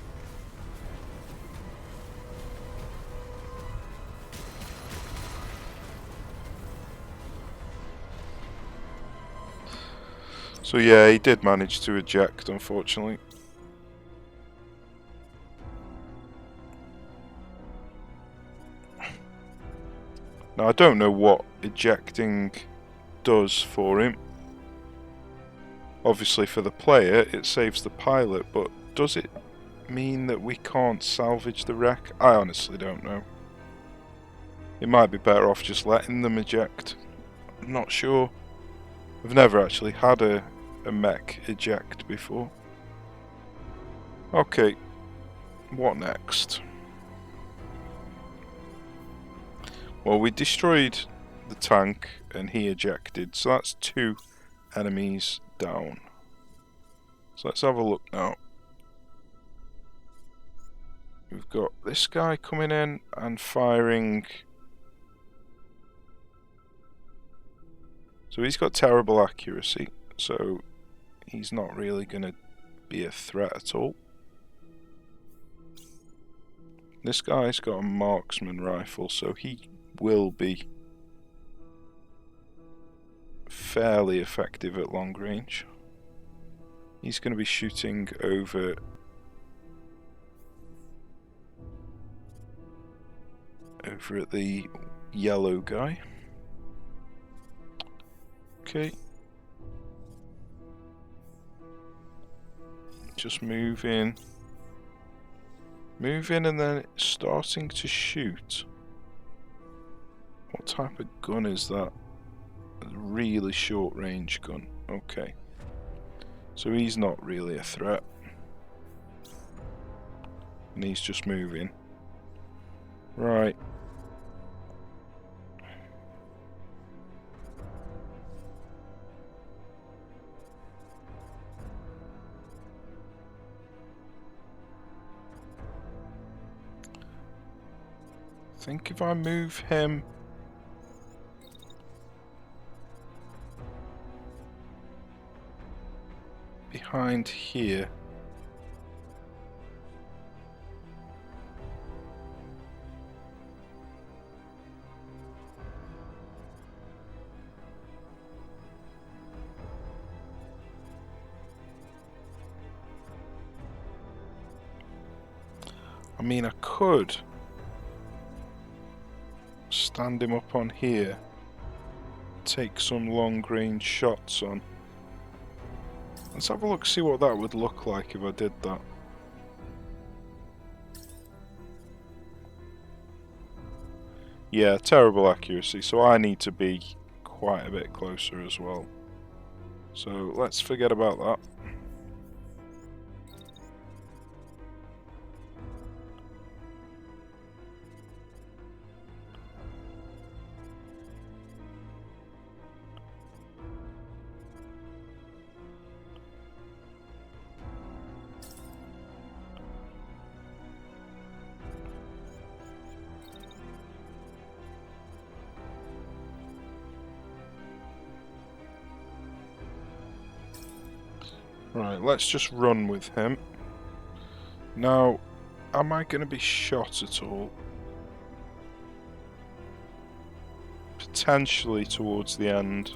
So yeah, he did manage to eject, unfortunately. Now I don't know what ejecting does for him. Obviously for the player it saves the pilot, but does it mean that we can't salvage the wreck? I honestly don't know. It might be better off just letting them eject. I'm not sure. I've never actually had a mech eject before. Okay, what next? Well, we destroyed the tank and he ejected, so that's 2 enemies down. So let's have a look now. We've got this guy coming in and firing. So he's got terrible accuracy, so he's not really going to be a threat at all. This guy's got a marksman rifle, so he will be fairly effective at long range. He's going to be shooting over at the yellow guy. Okay. Just move in. Move in and then starting to shoot. What type of gun is that? A really short range gun. Okay. So he's not really a threat. And he's just moving. Right. I think if I move him behind here, I mean, I could stand him up on here, take some long range shots on. Let's have a look, see what that would look like if I did that. Yeah, terrible accuracy, so I need to be quite a bit closer as well. So let's forget about that. Right, let's just run with him. Now, am I going to be shot at all? Potentially towards the end.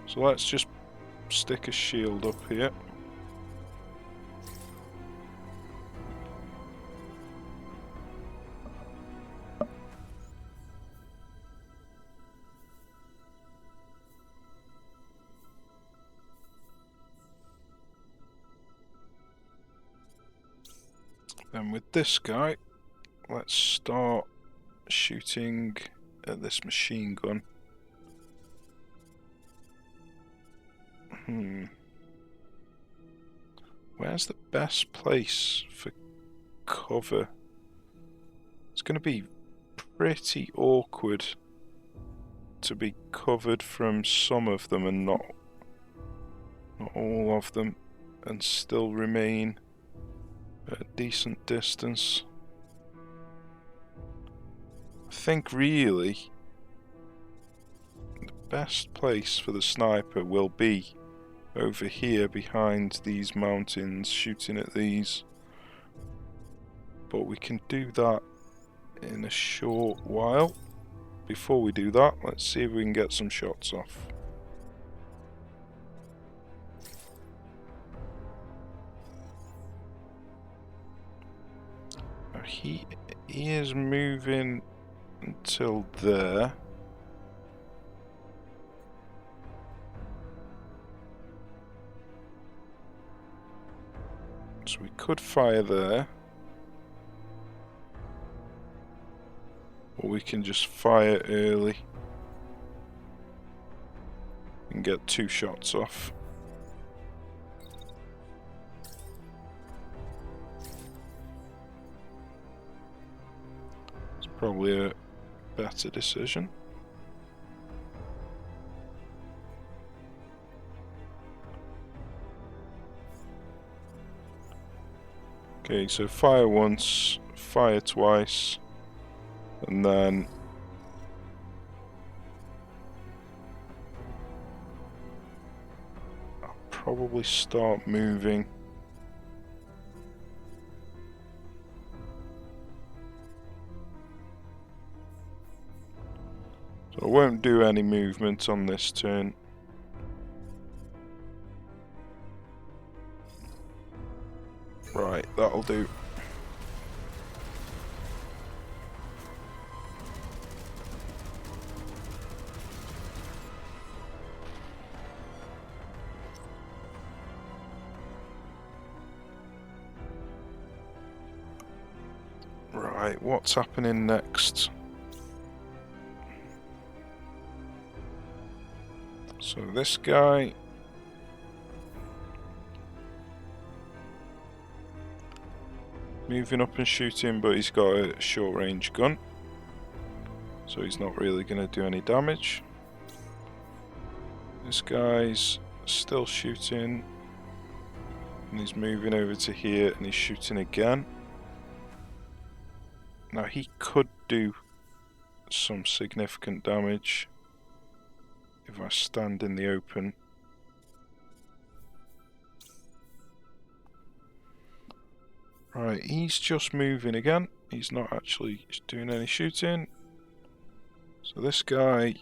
So let's just stick a shield up here. Then with this guy, let's start shooting at this machine gun. Where's the best place for cover? It's going to be pretty awkward to be covered from some of them and not all of them, and still remain at a decent distance. I think really the best place for the sniper will be over here behind these mountains, shooting at these. But we can do that in a short while. Before we do that, let's see if we can get some shots off. Now he is moving until there. So we could fire there. Or we can just fire early and get 2 shots off. It's probably a better decision. Okay, so fire once, fire twice, and then I'll probably start moving. So I won't do any movement on this turn. Right, that'll do. Right, what's happening next? So this guy moving up and shooting, but he's got a short range gun, so he's not really going to do any damage. This guy's still shooting, and he's moving over to here and he's shooting again. Now he could do some significant damage if I stand in the open. Right, he's just moving again. He's not actually doing any shooting. So this guy,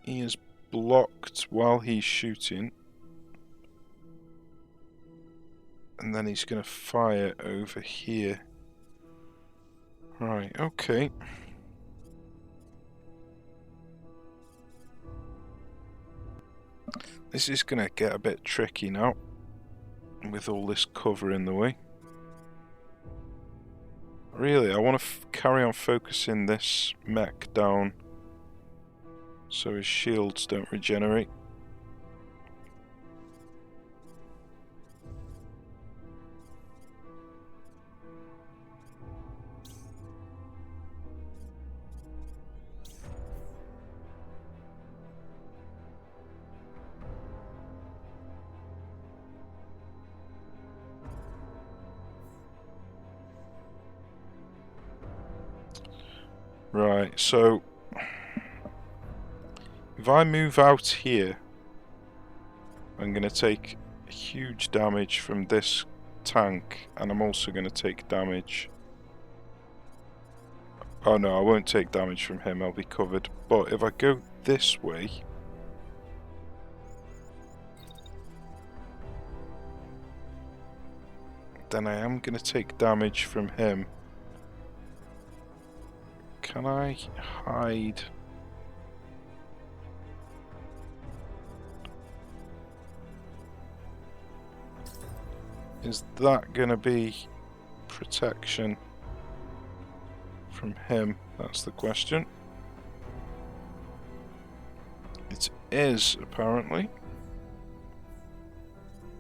he is blocked while he's shooting. And then he's going to fire over here. Right, okay. This is going to get a bit tricky now, with all this cover in the way. Really, I want to carry on focusing this mech down so his shields don't regenerate. Right, so if I move out here, I'm going to take huge damage from this tank, and I'm also going to take damage. Oh no, I won't take damage from him, I'll be covered. But if I go this way, then I am going to take damage from him. Can I hide? Is that going to be protection from him? That's the question. It is, apparently.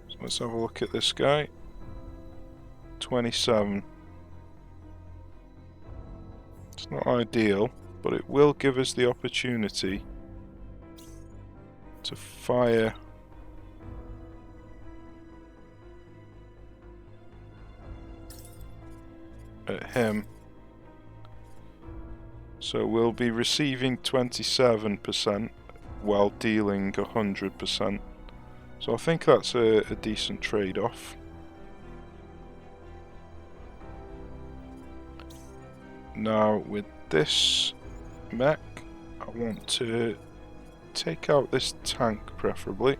So let's have a look at this guy. 27. It's not ideal, but it will give us the opportunity to fire at him. So we'll be receiving 27% while dealing 100%. So I think that's a decent trade-off. Now with this mech, I want to take out this tank preferably.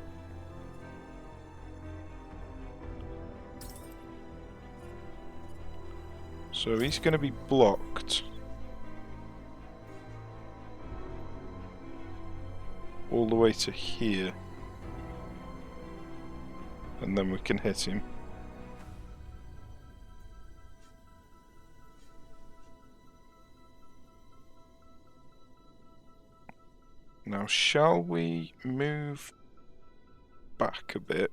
So he's going to be blocked all the way to here, and then we can hit him. Now, shall we move back a bit?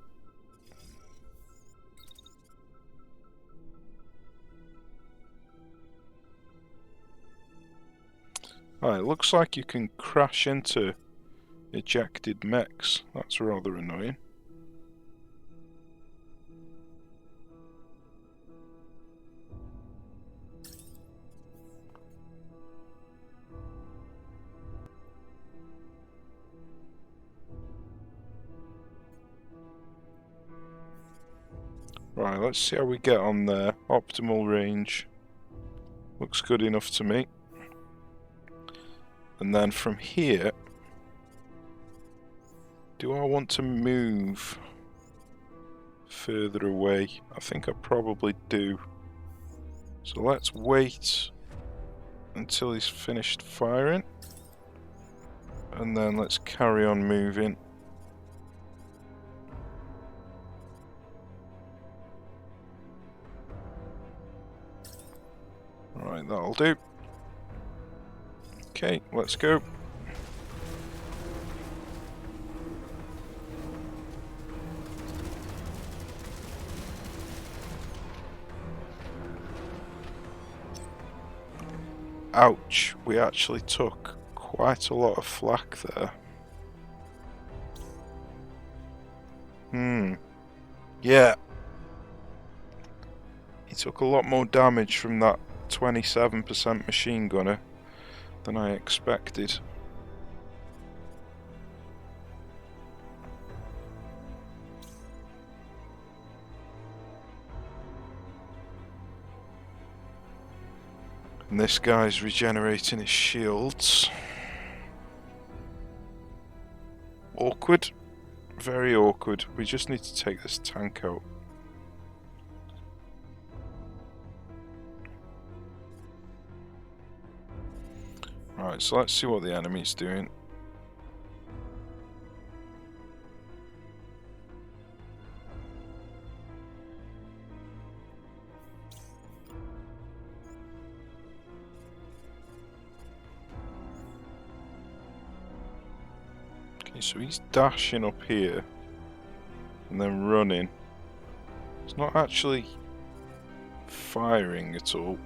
It looks like you can crash into ejected mechs. That's rather annoying. Right, let's see how we get on there. Optimal range. Looks good enough to me. And then from here, do I want to move further away? I think I probably do. So let's wait until he's finished firing. And then let's carry on moving. Right, that'll do. Okay, let's go. Ouch, we actually took quite a lot of flak there. Yeah. He took a lot more damage from that 27% machine gunner than I expected. And this guy's regenerating his shields. Awkward. Very awkward. We just need to take this tank out. Right, so let's see what the enemy's doing. Okay, so he's dashing up here and then running. He's not actually firing at all,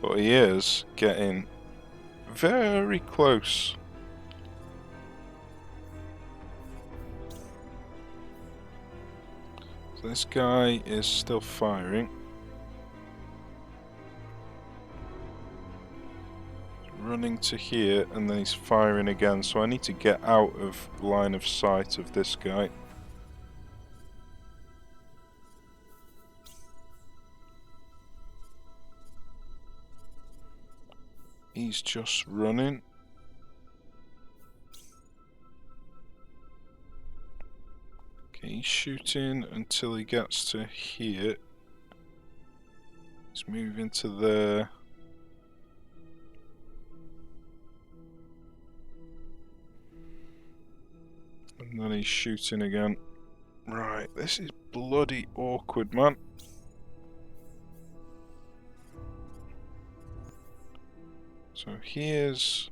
but he is getting very close. So this guy is still firing. Running to here and then he's firing again, so I need to get out of line of sight of this guy. He's just running. Okay, he's shooting until he gets to here. He's moving to there. And then he's shooting again. Right, this is bloody awkward, man. So here's...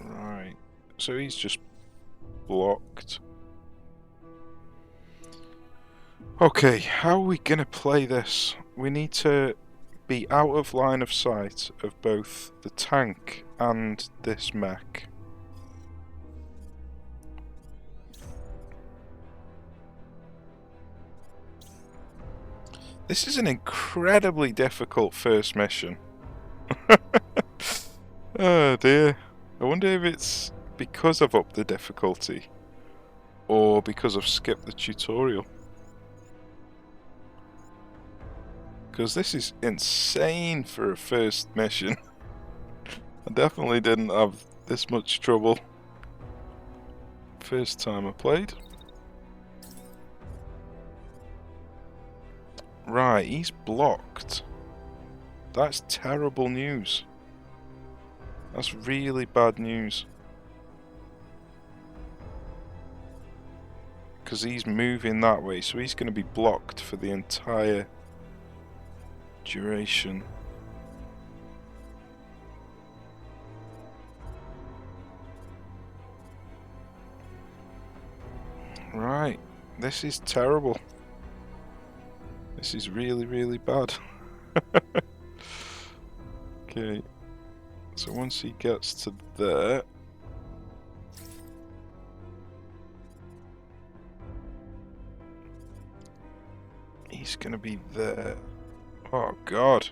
Right, so he's just blocked. Okay, how are we gonna play this? We need to be out of line of sight of both the tank and this mech. This is an incredibly difficult first mission. Oh dear. I wonder if it's because I've upped the difficulty or because I've skipped the tutorial. Because this is insane for a first mission. I definitely didn't have this much trouble first time I played. Right, he's blocked. That's terrible news. That's really bad news. Because he's moving that way, so he's going to be blocked for the entire duration. Right, this is terrible. This is really, really bad. Okay, so once he gets to there... he's gonna be there. Oh god.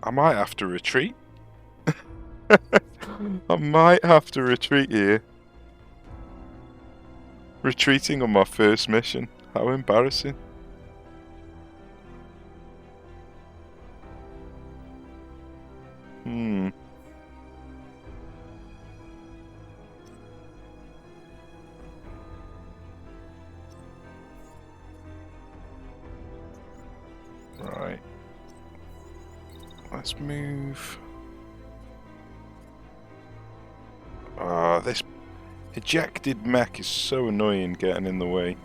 I might have to retreat. I might have to retreat here. Retreating on my first mission. How embarrassing. Right. Let's move. Ah, this ejected mech is so annoying getting in the way.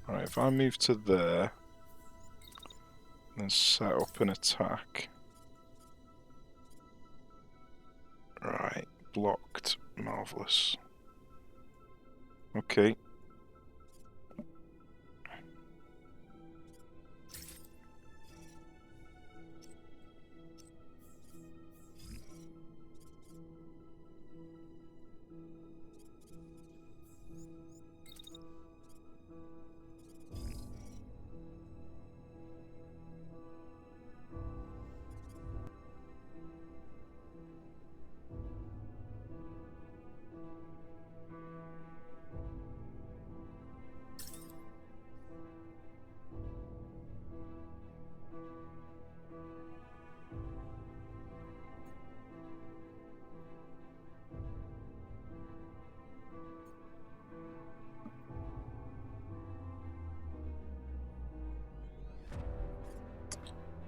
Alright, if I move to there, then set up an attack. Right, blocked. Marvellous. Okay.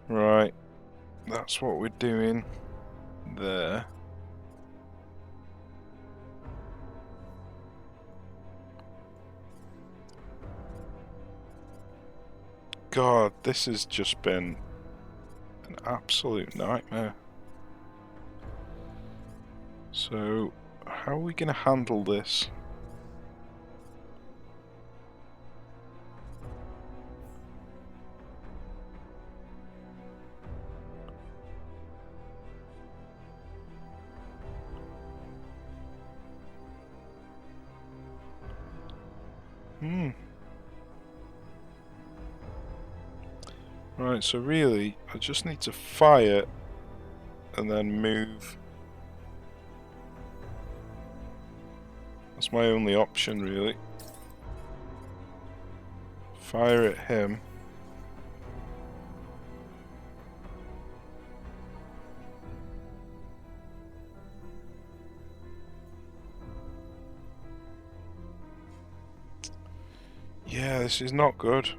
Right, that's what we're doing there. God, this has just been an absolute nightmare. So, how are we going to handle this? Right, so really, I just need to fire and then move. That's my only option, really. Fire at him. Yeah, this is not good.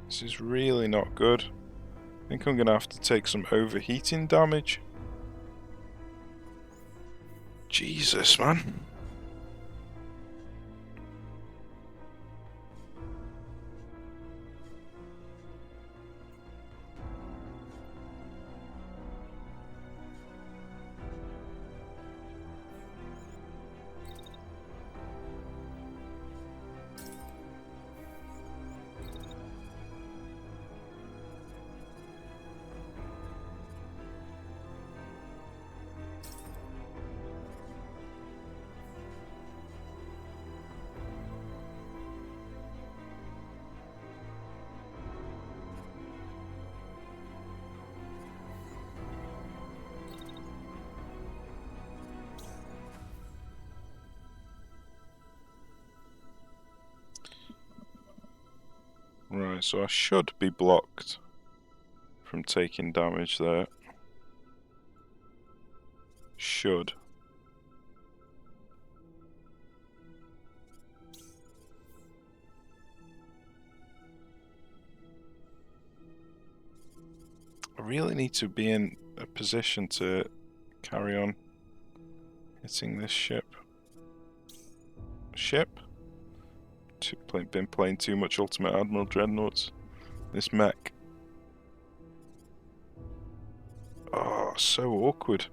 This is really not good. I think I'm going to have to take some overheating damage. Jesus, man. Right, so I should be blocked from taking damage there. Should. I really need to be in a position to carry on hitting this ship. Been playing too much Ultimate Admiral Dreadnoughts. This mech. so awkward.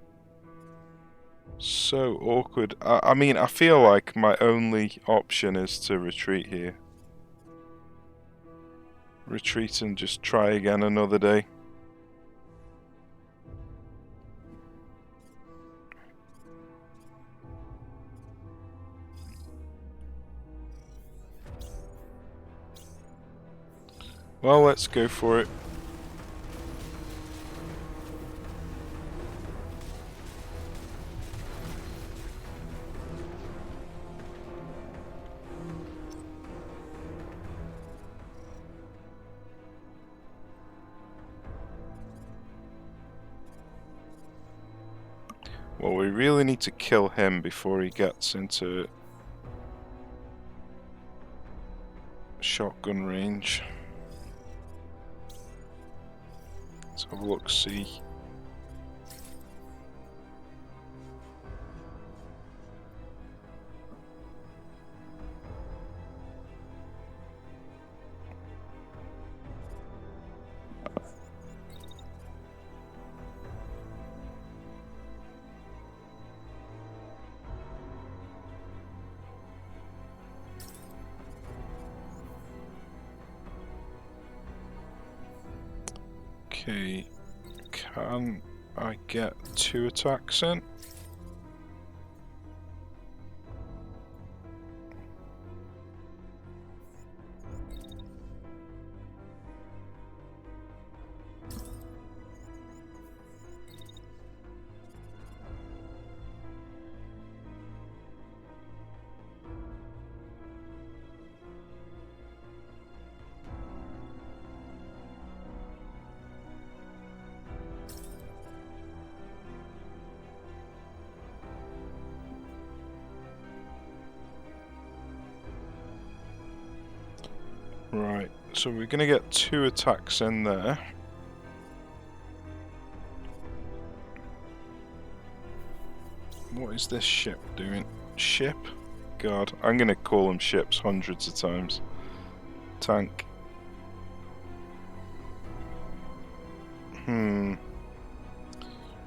So awkward. I mean, I feel like my only option is to retreat here. Retreat and just try again another day. Well, let's go for it. Well, we really need to kill him before he gets into shotgun range. Let's have a look, see. Okay, can I get 2 attacks in? Right, so we're gonna get 2 attacks in there. What is this ship doing? Ship? God, I'm gonna call them ships hundreds of times. Tank.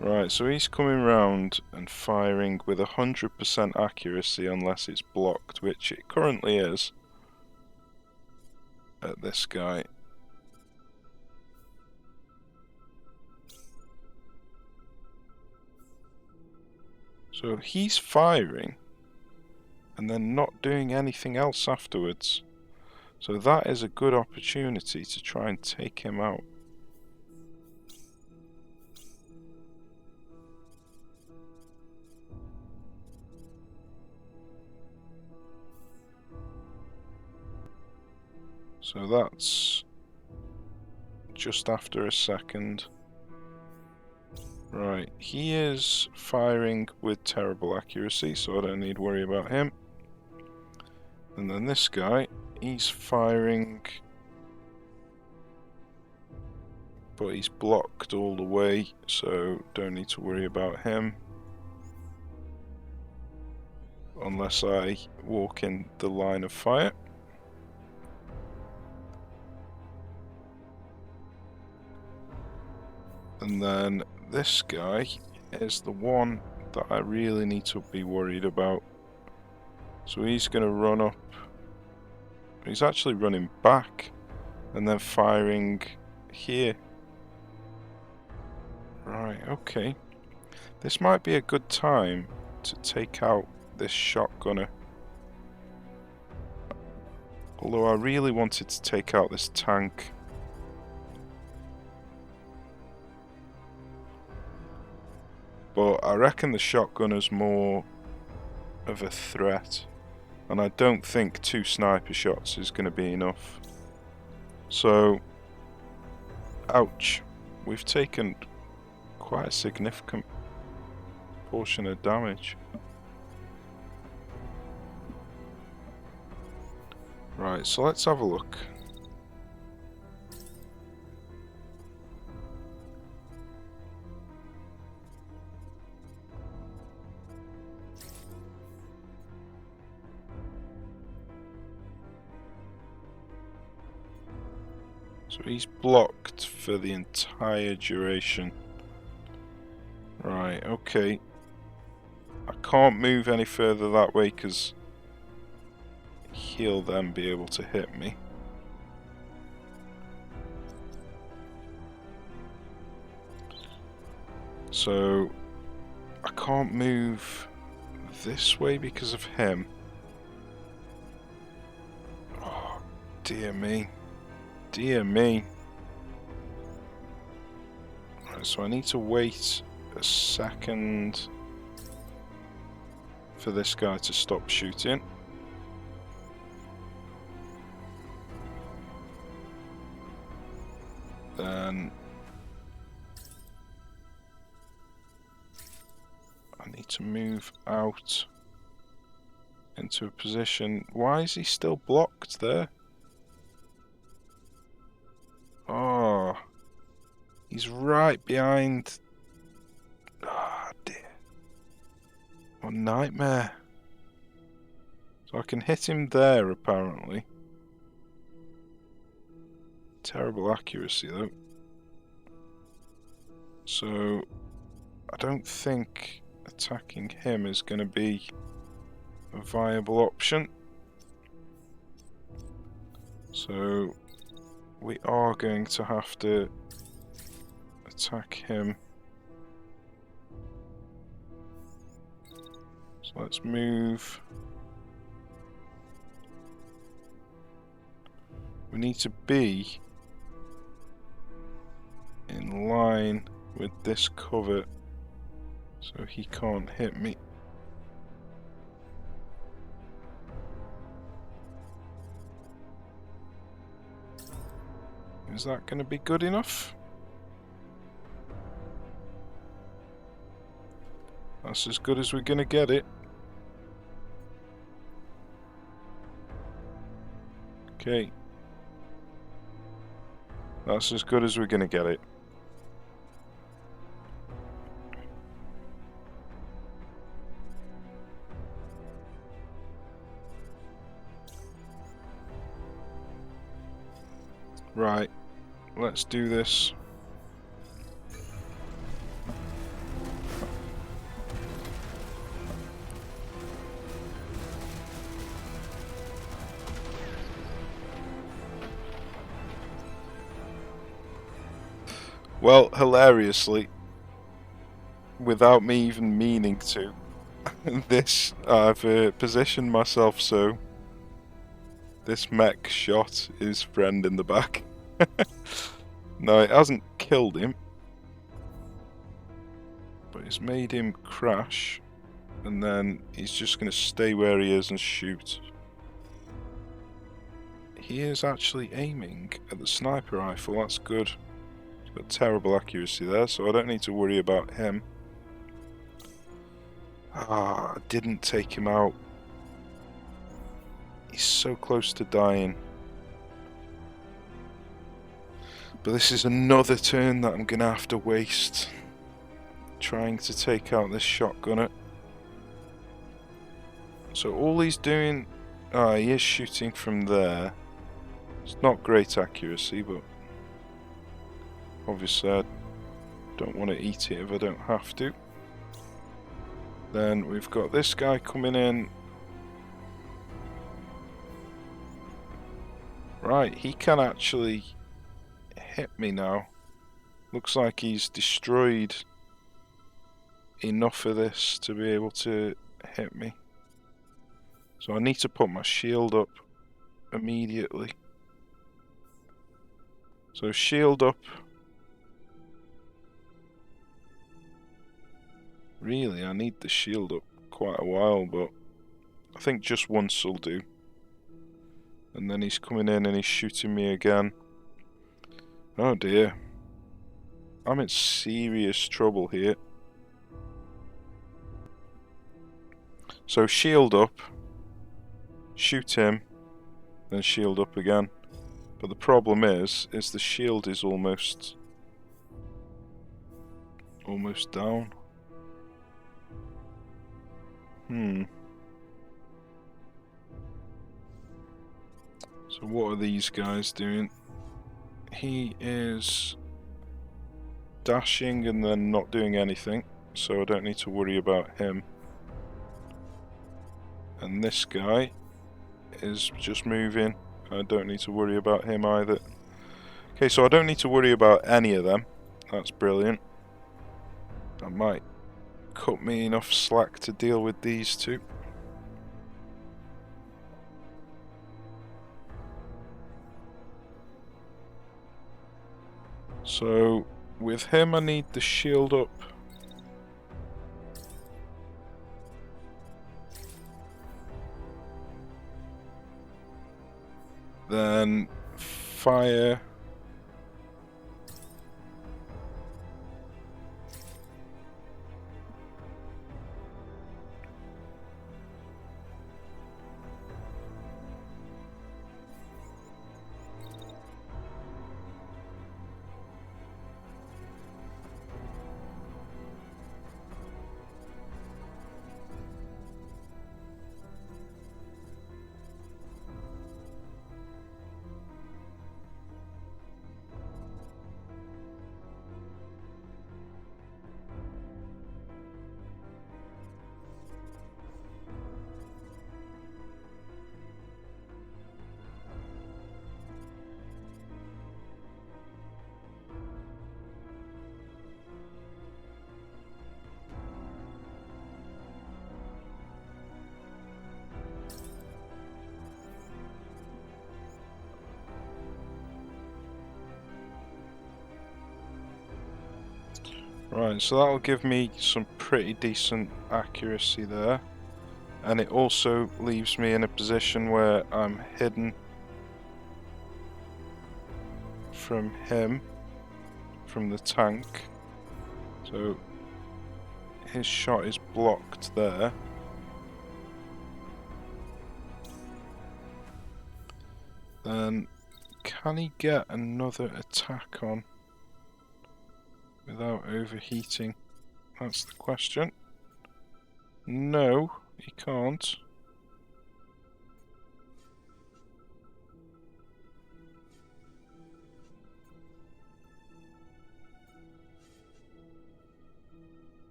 Right, so he's coming round and firing with 100% accuracy unless it's blocked, which it currently is. At this guy. So he's firing and then not doing anything else afterwards. So that is a good opportunity to try and take him out. So that's just after a second. Right, he is firing with terrible accuracy, so I don't need to worry about him. And then this guy, he's firing, but he's blocked all the way, so don't need to worry about him. Unless I walk in the line of fire. And then this guy is the one that I really need to be worried about. So he's going to run up. He's actually running back and then firing here. Right, okay. This might be a good time to take out this shotgunner. Although I really wanted to take out this tank. But I reckon the shotgunner's more of a threat. And I don't think 2 sniper shots is going to be enough. So, ouch. We've taken quite a significant portion of damage. Right, so let's have a look. So he's blocked for the entire duration. Right, okay. I can't move any further that way because he'll then be able to hit me. So I can't move this way because of him. Oh, dear me. Dear me. Right, so I need to wait a second for this guy to stop shooting. Then I need to move out into a position. Why is he still blocked there? Oh, he's right behind. Ah, dear. What a nightmare. So I can hit him there, apparently. Terrible accuracy, though. So I don't think attacking him is going to be a viable option. So we are going to have to attack him. So let's move. We need to be in line with this cover so he can't hit me. Is that going to be good enough? That's as good as we're going to get it. Okay. That's as good as we're going to get it. Right, let's do this. Well, hilariously, without me even meaning to, I've positioned myself so this mech shot his friend in the back. No, it hasn't killed him, but it's made him crash, and then he's just going to stay where he is and shoot. He is actually aiming at the sniper rifle, that's good. He's got terrible accuracy there, so I don't need to worry about him. Ah, I didn't take him out. He's so close to dying. But this is another turn that I'm going to have to waste trying to take out this shotgunner. So all he's doing... Ah, he is shooting from there. It's not great accuracy, but obviously I don't want to eat it if I don't have to. Then we've got this guy coming in. Right, he can actually hit me now. Looks like he's destroyed enough of this to be able to hit me. So I need to put my shield up immediately. So shield up. Really, I need the shield up quite a while, but I think just once will do. And then he's coming in and he's shooting me again. Oh dear. I'm in serious trouble here. So shield up, shoot him, then shield up again. But the problem is the shield is almost down. So what are these guys doing? He is dashing and then not doing anything. so I don't need to worry about him. And this guy is just moving. I don't need to worry about him either. Okay, so I don't need to worry about any of them. That's brilliant. That might cut me enough slack to deal with these two. So with him I need the shield up. Then fire. Right, so that'll give me some pretty decent accuracy there. And it also leaves me in a position where I'm hidden from him, from the tank. So his shot is blocked there. Then can he get another attack on without overheating? That's the question. No, he can't.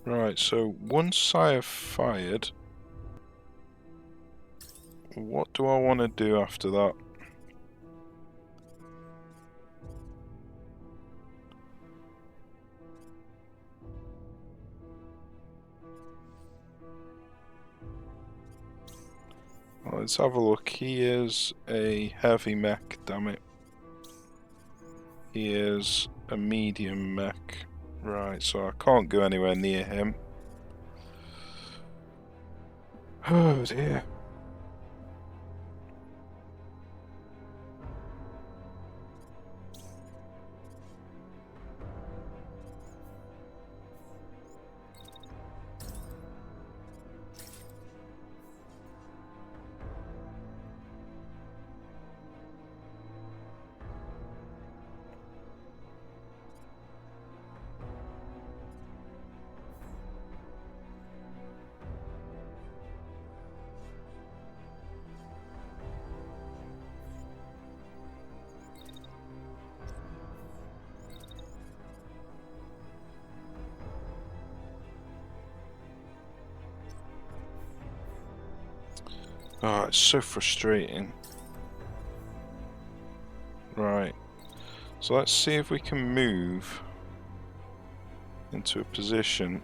Right, so once I have fired, what do I want to do after that? Well, let's have a look. He is a heavy mech, damn it. He is a medium mech. Right, so I can't go anywhere near him. Oh dear. Oh, it's so frustrating. Right, so let's see if we can move into a position.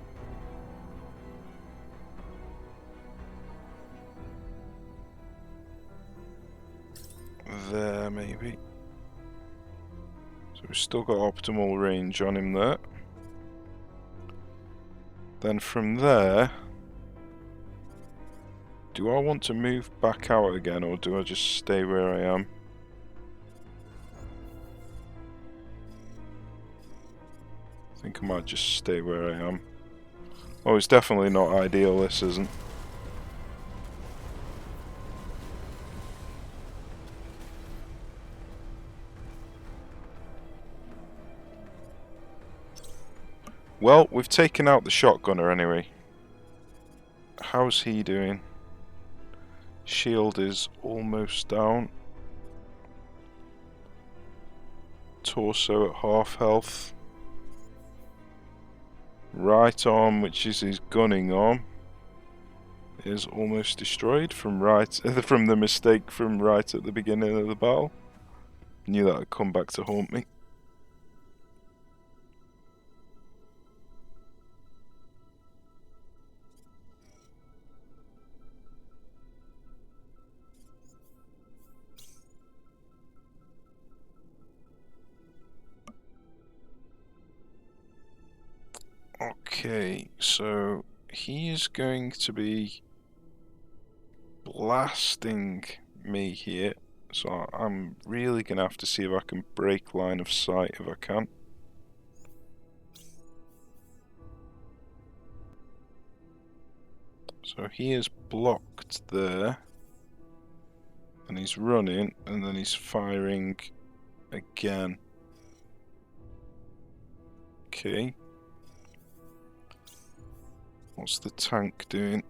There, maybe. So we've still got optimal range on him there. Then from there, do I want to move back out again, or do I just stay where I am? I think I might just stay where I am. Oh, it's definitely not ideal, this isn't. Well, we've taken out the shotgunner anyway. How's he doing? Shield is almost down. Torso at half health. Right arm, which is his gunning arm, is almost destroyed from the mistake from right at the beginning of the battle. Knew that would come back to haunt me. Okay, so he is going to be blasting me here, so I'm really going to have to see if I can break line of sight if I can. So he is blocked there, and he's running, and then he's firing again. Okay. What's the tank doing?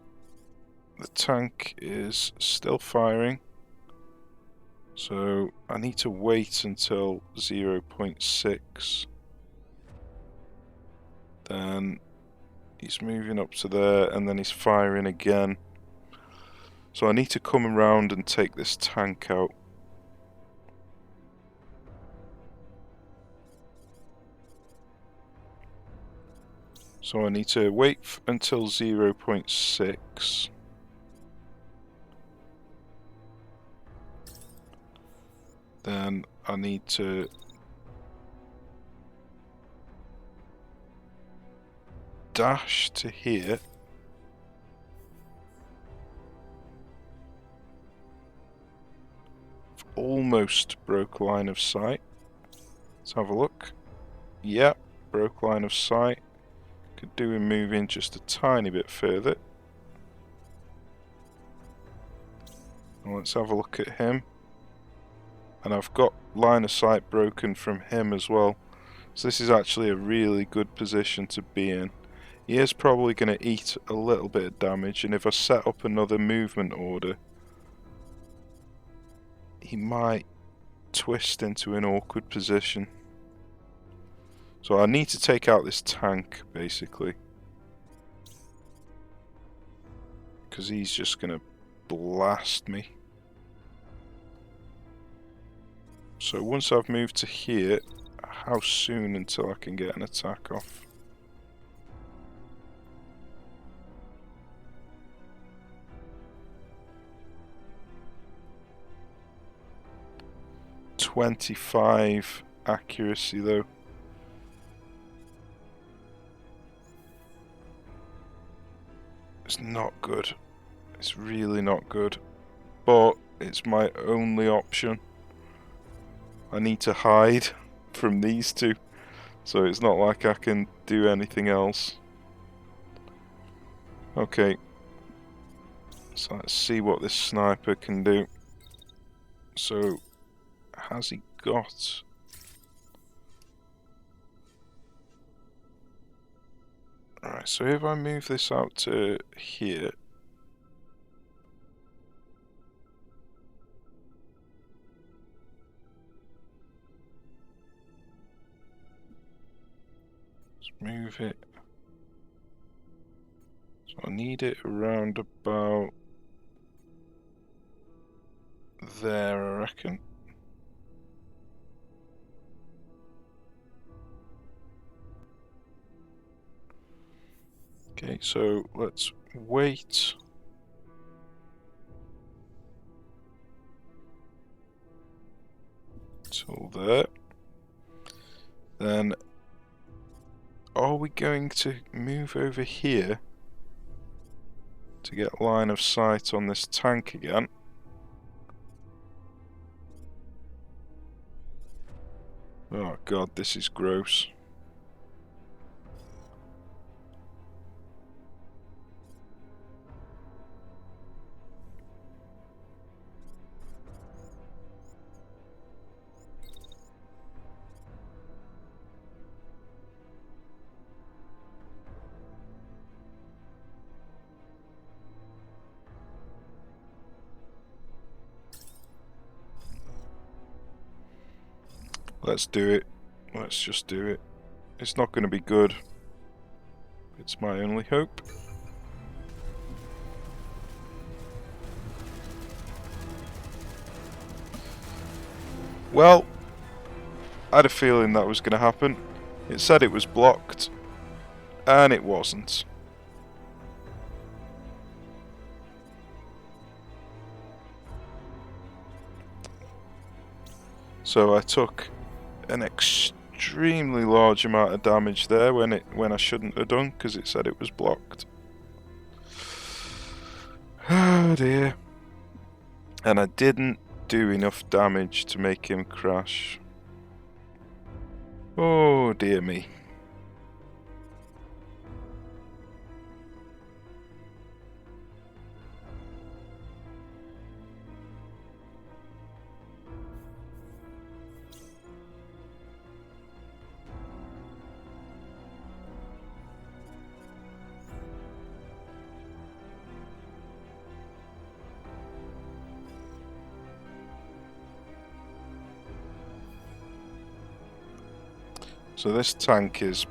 The tank is still firing, so I need to wait until 0.6. Then he's moving up to there, and then he's firing again. So I need to come around and take this tank out. So I need to wait until 0.6. Then I need to dash to here. I've almost broke line of sight. Let's have a look. Yep, broke line of sight. Could do with moving just a tiny bit further. Well, let's have a look at him. And I've got line of sight broken from him as well. So this is actually a really good position to be in. He is probably going to eat a little bit of damage, and if I set up another movement order, he might twist into an awkward position. So I need to take out this tank, basically. Because he's just going to blast me. So once I've moved to here, how soon until I can get an attack off? .25 accuracy though. It's not good. It's really not good. But it's my only option. I need to hide from these two. So it's not like I can do anything else. Okay. So let's see what this sniper can do. So, has he got... Alright, so if I move this out to here... Let's move it... So I need it around about... there, I reckon. Okay, so let's wait. Till there. Then, are we going to move over here to get line of sight on this tank again? Oh god, this is gross. Let's do it. Let's just do it. It's not going to be good. It's my only hope. Well, I had a feeling that was going to happen. It said it was blocked, and it wasn't. So I took an extremely large amount of damage there when I shouldn't have done, because it said it was blocked. Oh dear. And I didn't do enough damage to make him crash. Oh dear me. So this tank is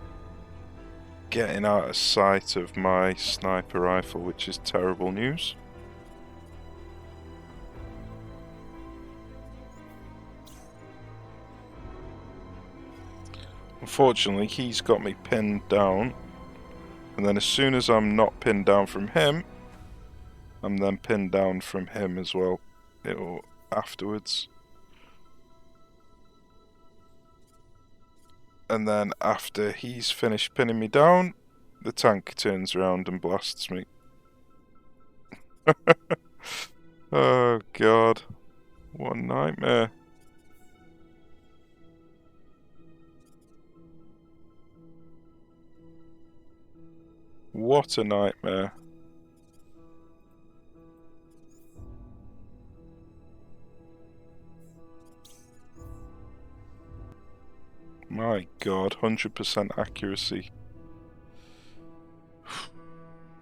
getting out of sight of my sniper rifle, which is terrible news. Unfortunately, he's got me pinned down, and then as soon as I'm not pinned down from him, I'm then pinned down from him as well, afterwards. And then after he's finished pinning me down, the tank turns around and blasts me. Oh god, what a nightmare. What a nightmare. My god, 100% accuracy.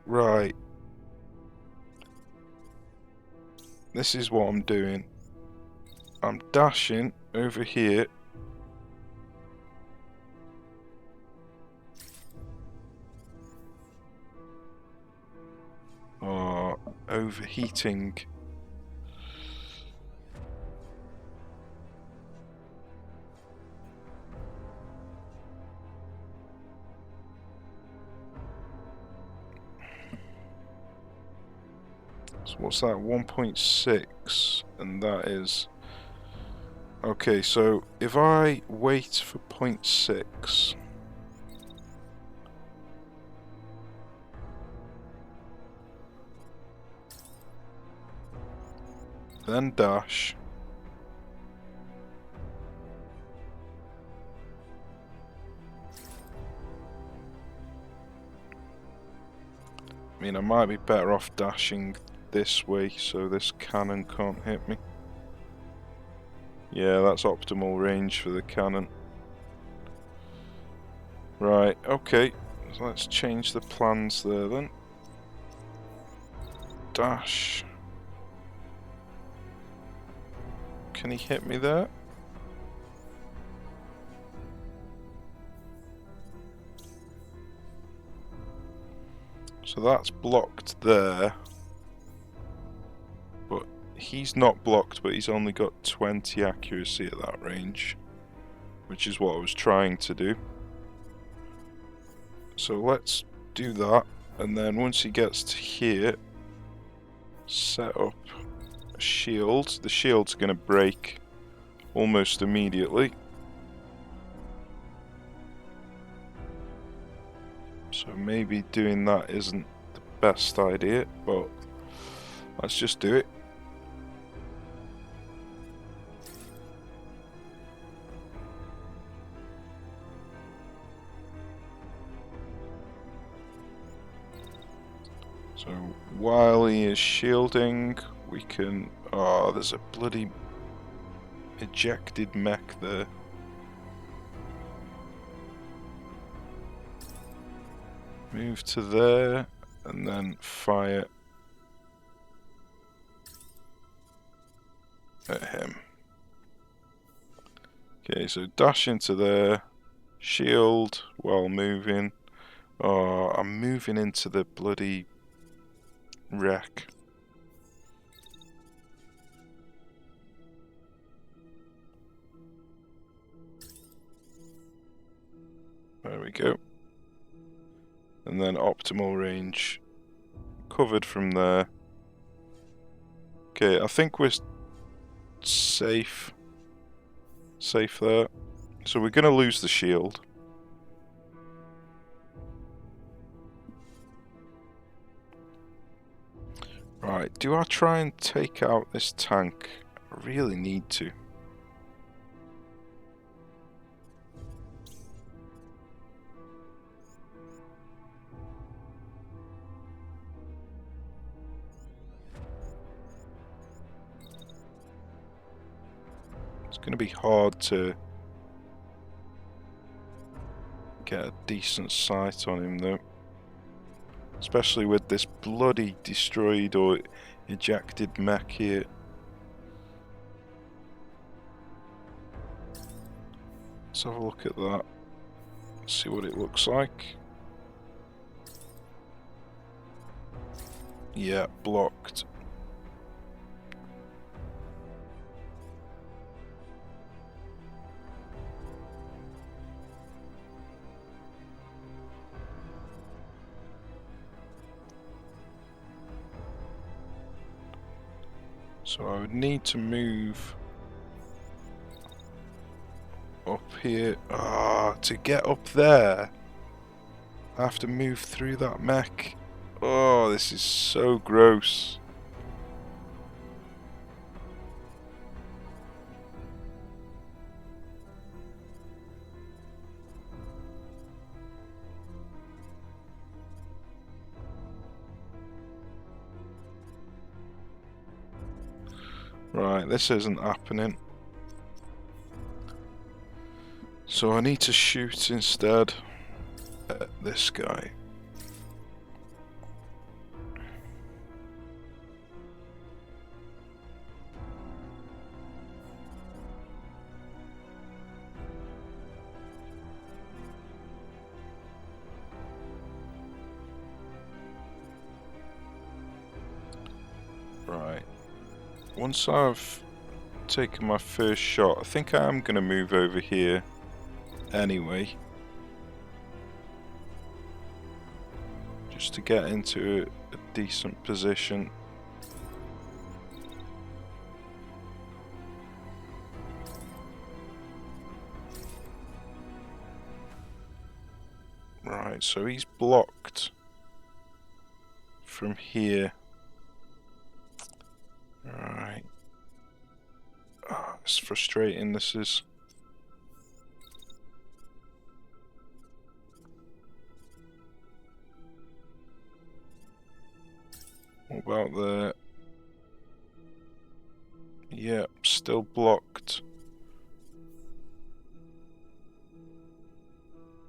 Right. This is what I'm doing. I'm dashing over here. Oh, overheating. So what's that? 1.6, and that is... Okay, so if I wait for 0.6... then dash... I mean, I might be better off dashing this way so this cannon can't hit me. Yeah, that's optimal range for the cannon. Right, okay. So let's change the plans there then. Dash. Can he hit me there? So that's blocked there. But he's not blocked, but he's only got 20 accuracy at that range, which is what I was trying to do. So let's do that, and then once he gets to here, set up a shield. The shield's going to break almost immediately. So maybe doing that isn't the best idea, but let's just do it. So while he is shielding, we can... Oh, there's a bloody ejected mech there. Move to there, and then fire at him. Okay, so dash into there, shield while moving. Oh, I'm moving into the bloody wreck. There we go. And then optimal range covered from there. Okay, I think we're safe. Safe there. So we're going to lose the shield. Right, do I try and take out this tank? I really need to. It's going to be hard to get a decent sight on him though. Especially with this bloody destroyed or ejected mech here. Let's have a look at that. See what it looks like. Yeah, blocked. So I would need to move up here. To get up there, I have to move through that mech. Oh, this is so gross. Right, this isn't happening. So I need to shoot instead at this guy. Right. Once I've taken my first shot, I think I am going to move over here anyway. Just to get into a decent position. Right, so he's blocked from here. Right. Oh, it's frustrating, this is. What about there? Yep, still blocked.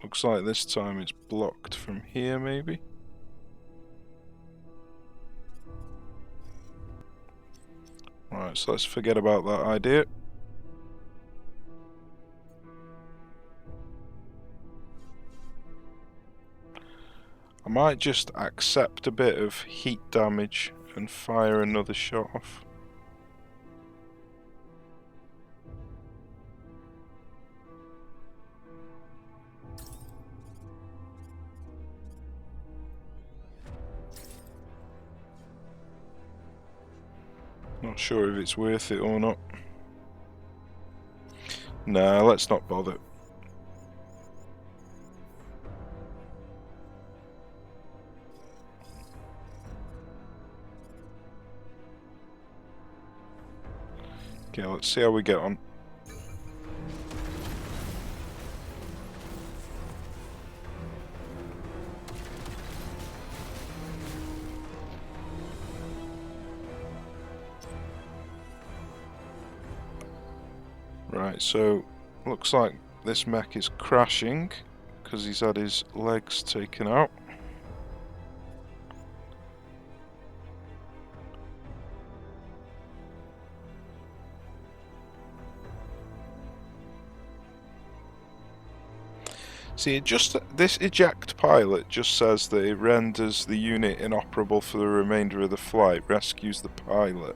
Looks like this time it's blocked from here, maybe? Right, so let's forget about that idea. I might just accept a bit of heat damage and fire another shot off. Not sure if it's worth it or not. Nah, let's not bother. Okay, let's see how we get on. Right, so looks like this mech is crashing because he's had his legs taken out. See, this eject pilot just says that it renders the unit inoperable for the remainder of the flight, rescues the pilot.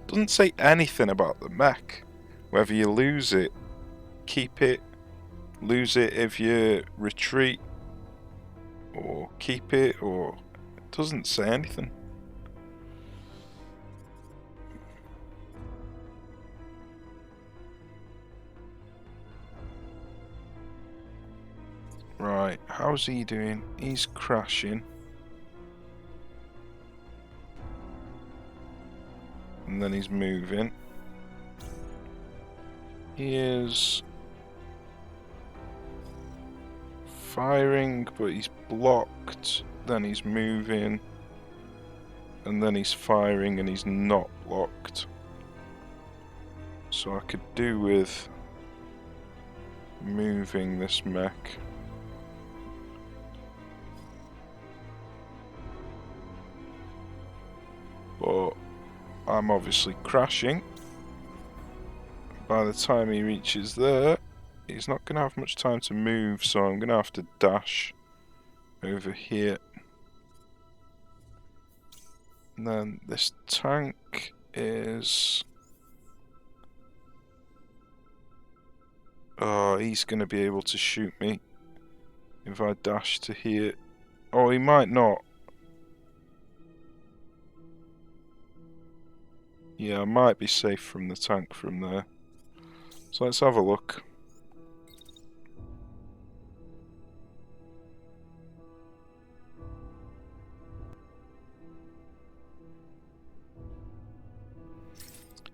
Doesn't say anything about the mech. Whether you lose it, keep it, lose it if you retreat, or keep it, or it doesn't say anything. Right, how's he doing? He's crashing. And then he's moving. He is firing, but he's blocked. Then he's moving. And then he's firing and he's not blocked. So I could do with moving this mech. But I'm obviously crashing. By the time he reaches there, he's not going to have much time to move, so I'm going to have to dash over here. And then this tank is... Oh, he's going to be able to shoot me if I dash to here. Oh, he might not. Yeah, I might be safe from the tank from there. So let's have a look.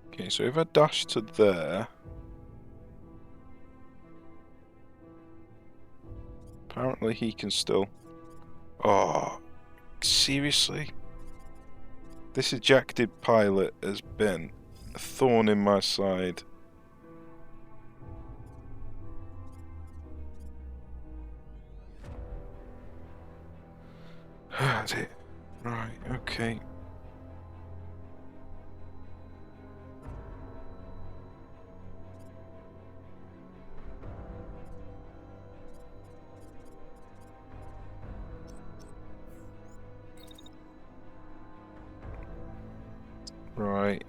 Okay, so if I dash to there... Apparently he can still... Oh, seriously? This ejected pilot has been a thorn in my side. That's it. Right, okay. Right.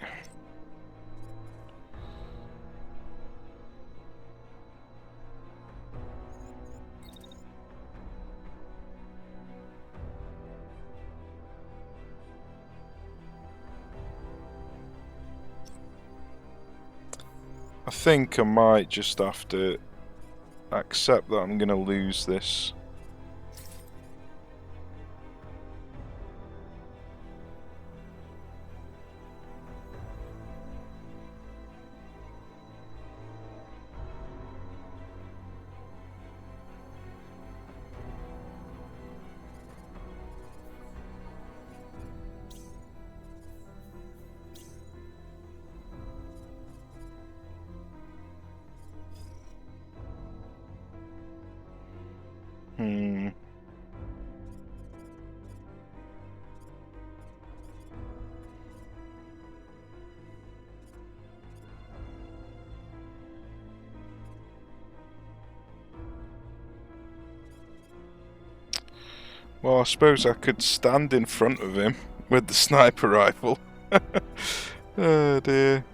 I think I might just have to accept that I'm gonna lose this. Well, I suppose I could stand in front of him with the sniper rifle. Oh dear.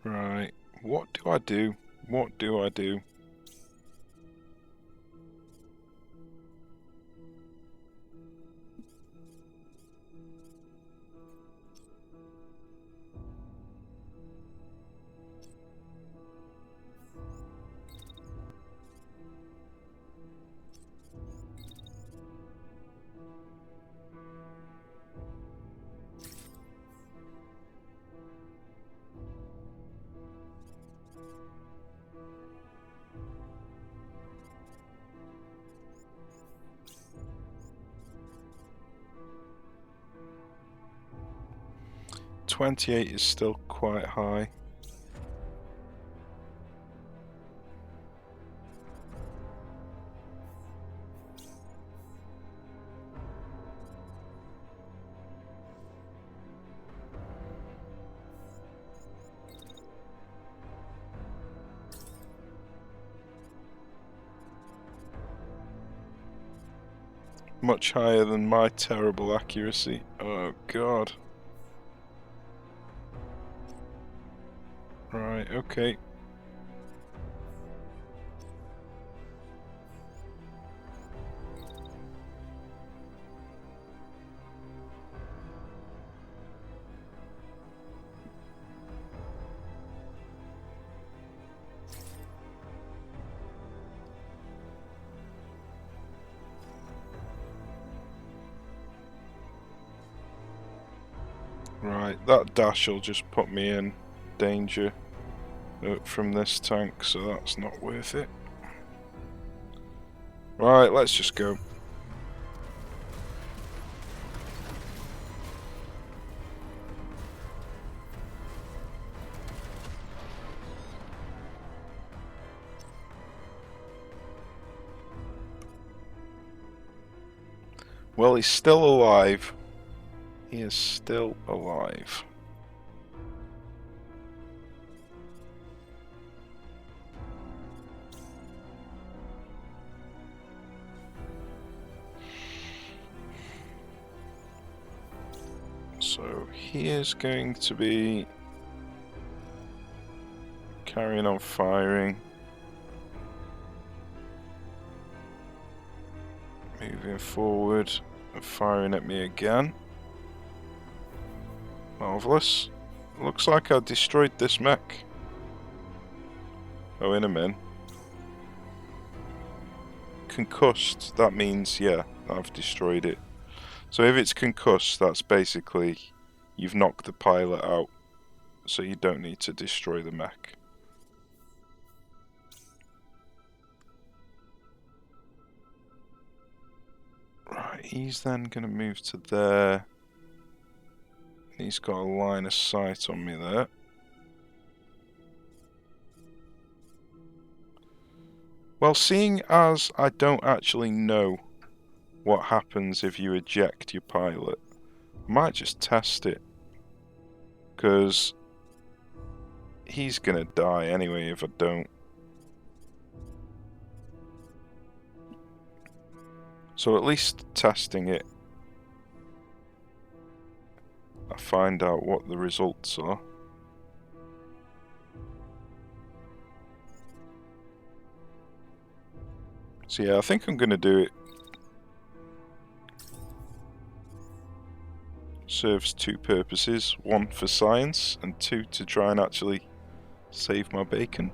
Right, what do I do? What do I do? 28 is still quite high. Much higher than my terrible accuracy. Oh god. Right, okay. Right, that dash will just put me in danger from this tank, so that's not worth it. Right, let's just go. Well, he's still alive. He is still alive. So he is going to be carrying on firing. Moving forward and firing at me again. Marvellous. Looks like I destroyed this mech. Oh, in a min. Concussed, that means, yeah, I've destroyed it. So if it's concussed, that's basically you've knocked the pilot out, so you don't need to destroy the mech. Right, he's then going to move to there. He's got a line of sight on me there. Well, seeing as I don't actually know what happens if you eject your pilot, I might just test it. Because he's gonna die anyway if I don't. So at least testing it, I find out what the results are. So yeah, I think I'm gonna do it. Serves two purposes, one for science and two to try and actually save my bacon.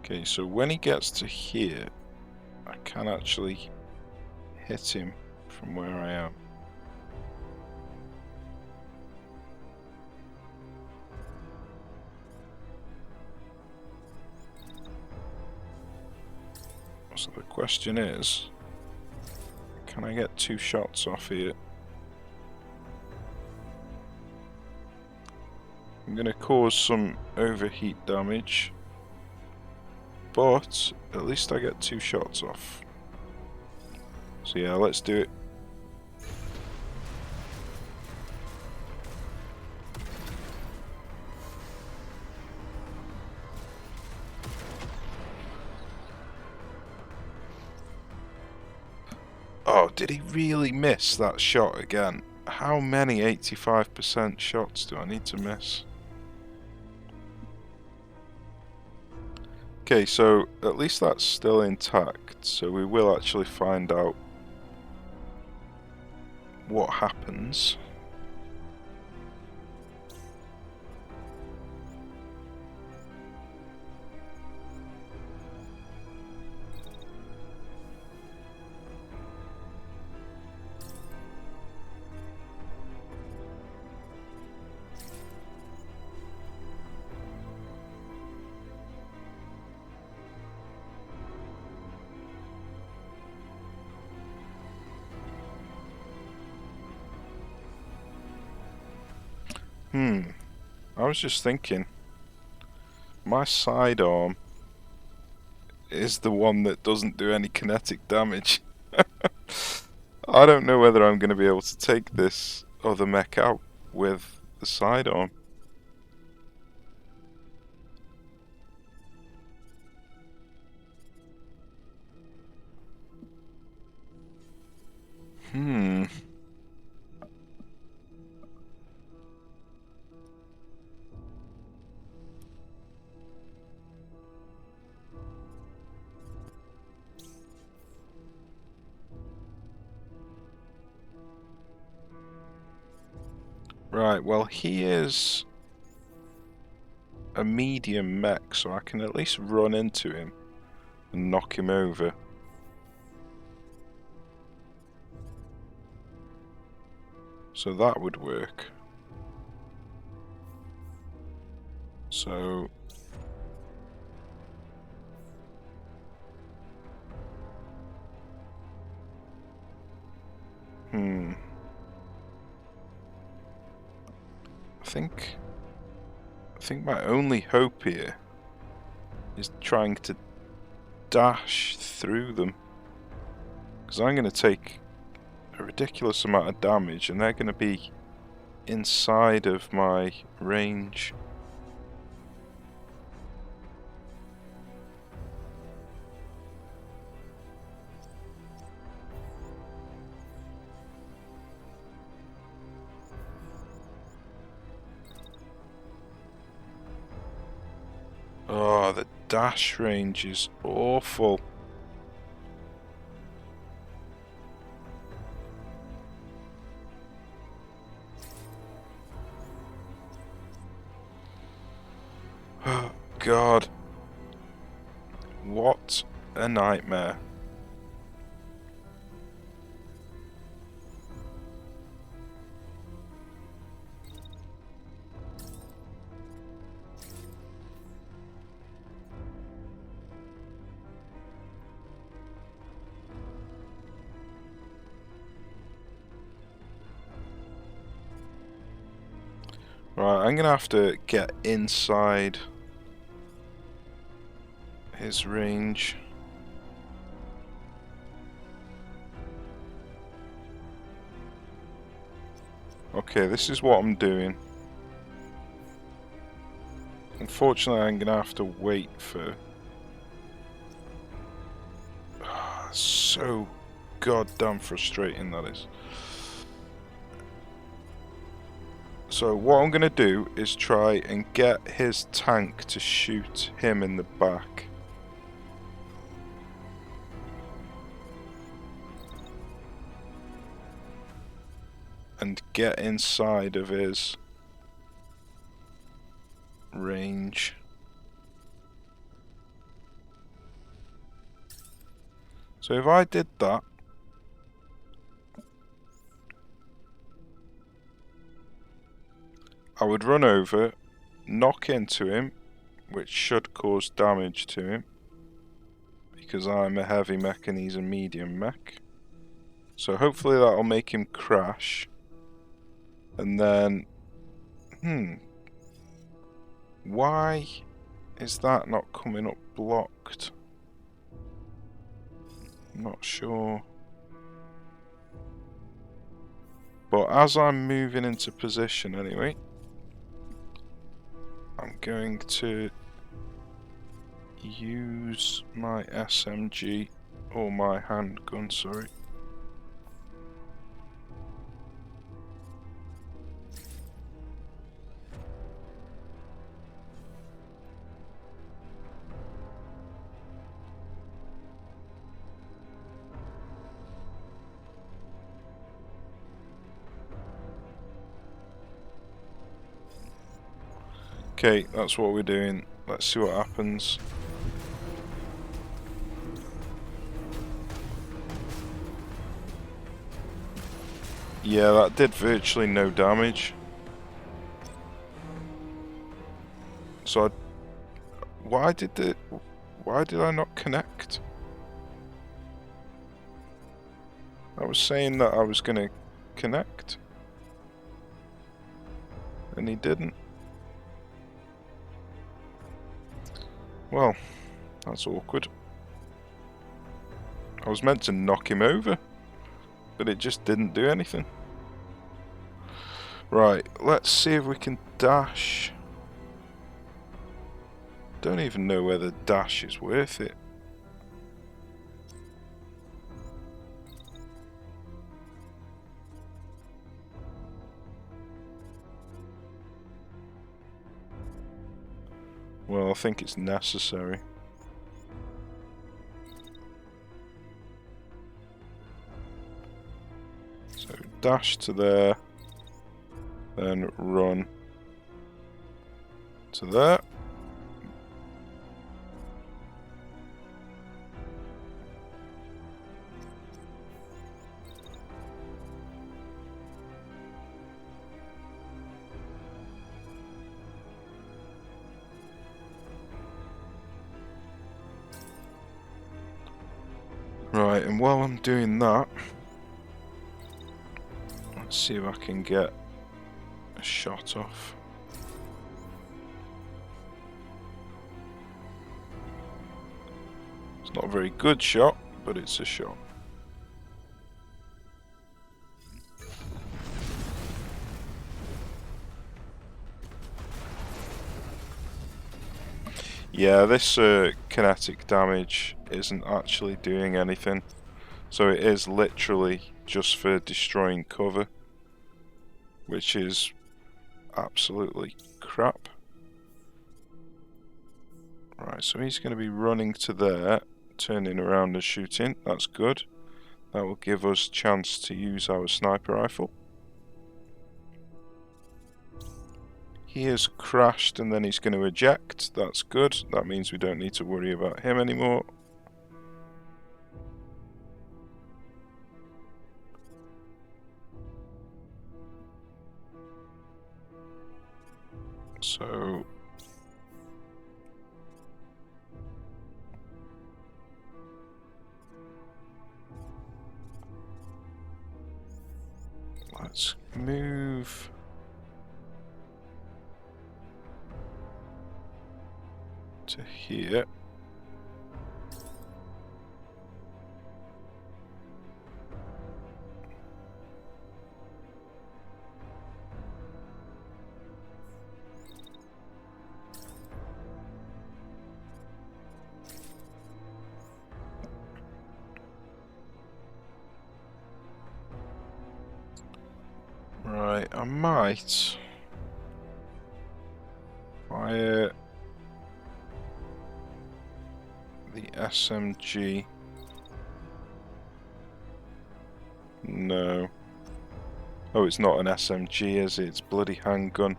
Okay, so when he gets to here, I can actually hit him from where I am. So the question is, can I get two shots off here? I'm going to cause some overheat damage, but at least I get two shots off. So yeah, let's do it. Oh, did he really miss that shot again? How many 85% shots do I need to miss? Okay, so at least that's still intact, so we will actually find out what happens. I was just thinking, my sidearm is the one that doesn't do any kinetic damage. I don't know whether I'm going to be able to take this other mech out with the sidearm. Right, well, he is a medium mech, so I can at least run into him and knock him over. So that would work. So... I think my only hope here is trying to dash through them. Because I'm going to take a ridiculous amount of damage and they're going to be inside of my range. Oh, the dash range is awful. Oh, God. What a nightmare. Right, I'm gonna have to get inside his range. Okay, this is what I'm doing. Unfortunately, I'm gonna have to wait for... so goddamn frustrating that is. So what I'm gonna do is try and get his tank to shoot him in the back. And get inside of his range. So if I did that, I would run over, knock into him, which should cause damage to him, because I'm a heavy mech and he's a medium mech. So hopefully that'll make him crash. And then, why is that not coming up blocked? I'm not sure. But as I'm moving into position anyway, I'm going to use my SMG, or my handgun, sorry. Okay, that's what we're doing. Let's see what happens. Yeah, that did virtually no damage. So why did I not connect? I was saying that I was gonna connect. And he didn't. Well, that's awkward. I was meant to knock him over, but it just didn't do anything. Right, let's see if we can dash. Don't even know whether dash is worth it. Well, I think it's necessary. So dash to there, then run to there. Right, and while I'm doing that, let's see if I can get a shot off. It's not a very good shot, but it's a shot. Yeah, this kinetic damage isn't actually doing anything. So it is literally just for destroying cover, which is absolutely crap. Right, so he's going to be running to there, turning around and shooting. That's good. That will give us a chance to use our sniper rifle. He has crashed and then he's going to eject. That's good. That means we don't need to worry about him anymore. So let's move to here. Right, I might fire the SMG. No. Oh, it's not an SMG, is it? It's bloody handgun.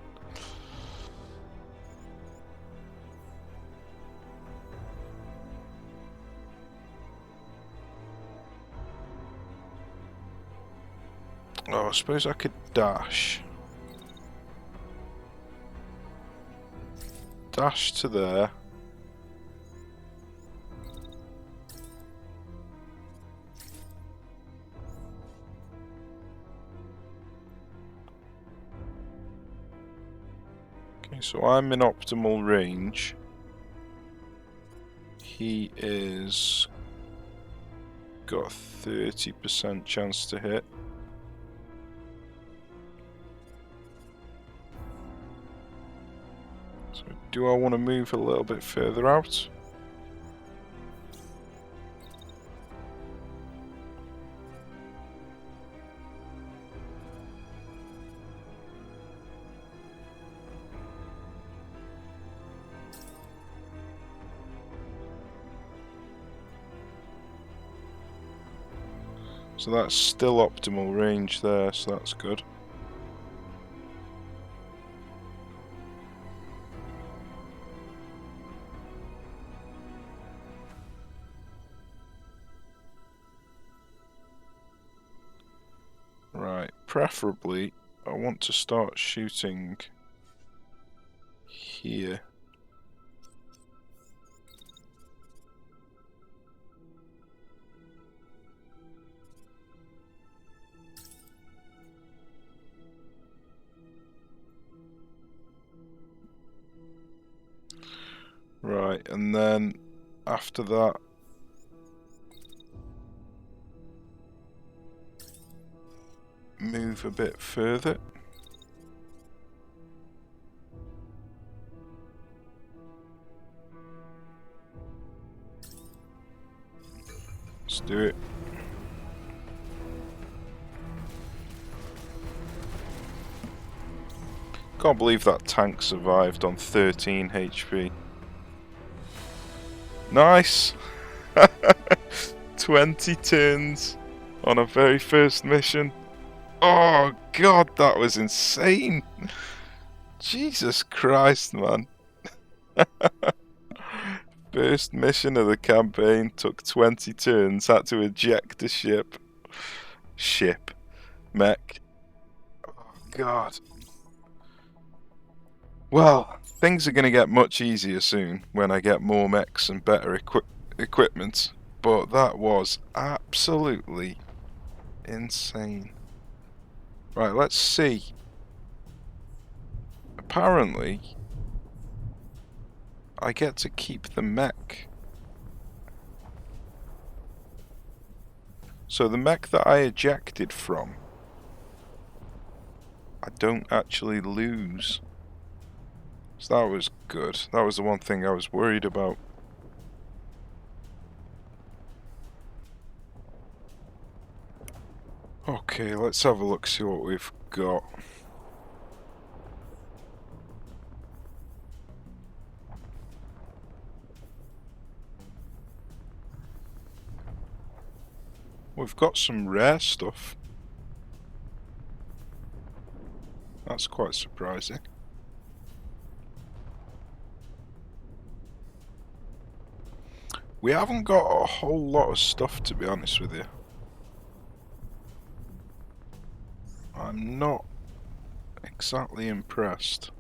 Oh, I suppose I could dash. Dash to there. Okay, so I'm in optimal range. He is got a 30% chance to hit. So do I want to move a little bit further out? So that's still optimal range there, so that's good. Right, preferably I want to start shooting here. Right, and then after that, move a bit further. Let's do it. Can't believe that tank survived on 13 HP. Nice! 20 turns on a very first mission. Oh god, that was insane! Jesus Christ, man. First mission of the campaign, took 20 turns, had to eject a ship. Mech. Oh god. Well, things are going to get much easier soon when I get more mechs and better equipment, but that was absolutely insane. Right, let's see. Apparently, I get to keep the mech. So the mech that I ejected from, I don't actually lose. So that was good. That was the one thing I was worried about. Okay, let's have a look, see what we've got. We've got some rare stuff. That's quite surprising. We haven't got a whole lot of stuff, to be honest with you. I'm not exactly impressed.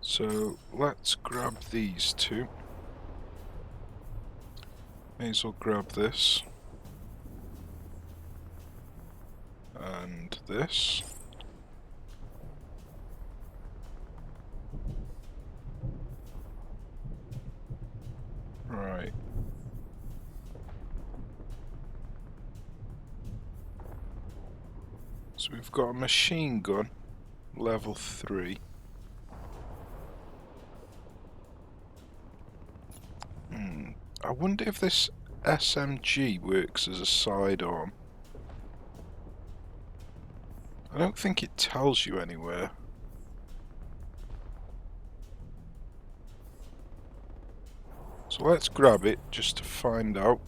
So let's grab these two. May as well grab this. And this. Right. So we've got a machine gun, level 3. I wonder if this SMG works as a sidearm. I don't think it tells you anywhere. So let's grab it just to find out.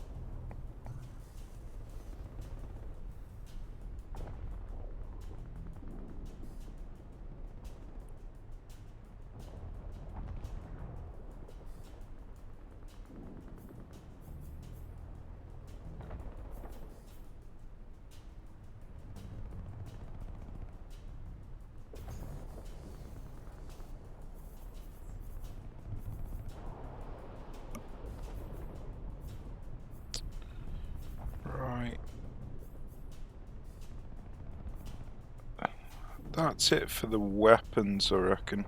That's it for the weapons, I reckon.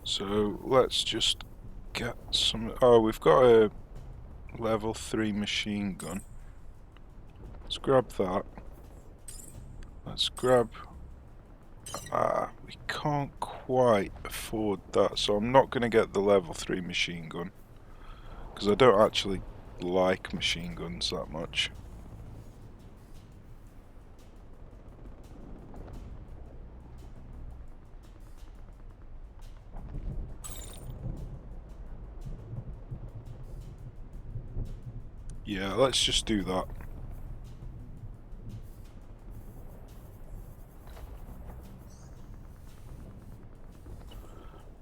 So let's just get some. Oh, we've got a level 3 machine gun. Let's grab that. Let's grab. We can't quite afford that, so I'm not going to get the level 3 machine gun because I don't actually like machine guns that much. Yeah, let's just do that.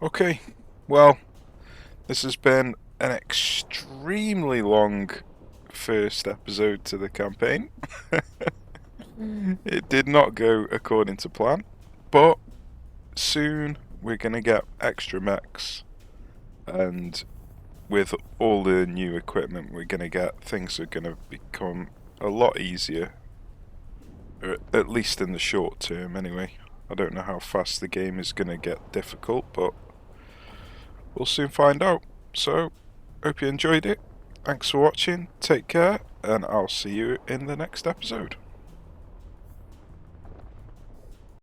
Okay, well, this has been an extremely long first episode to the campaign. It did not go according to plan, but soon we're going to get extra mechs and with all the new equipment we're going to get, things are going to become a lot easier. At least in the short term, anyway. I don't know how fast the game is going to get difficult, but we'll soon find out. So, hope you enjoyed it. Thanks for watching, take care, and I'll see you in the next episode.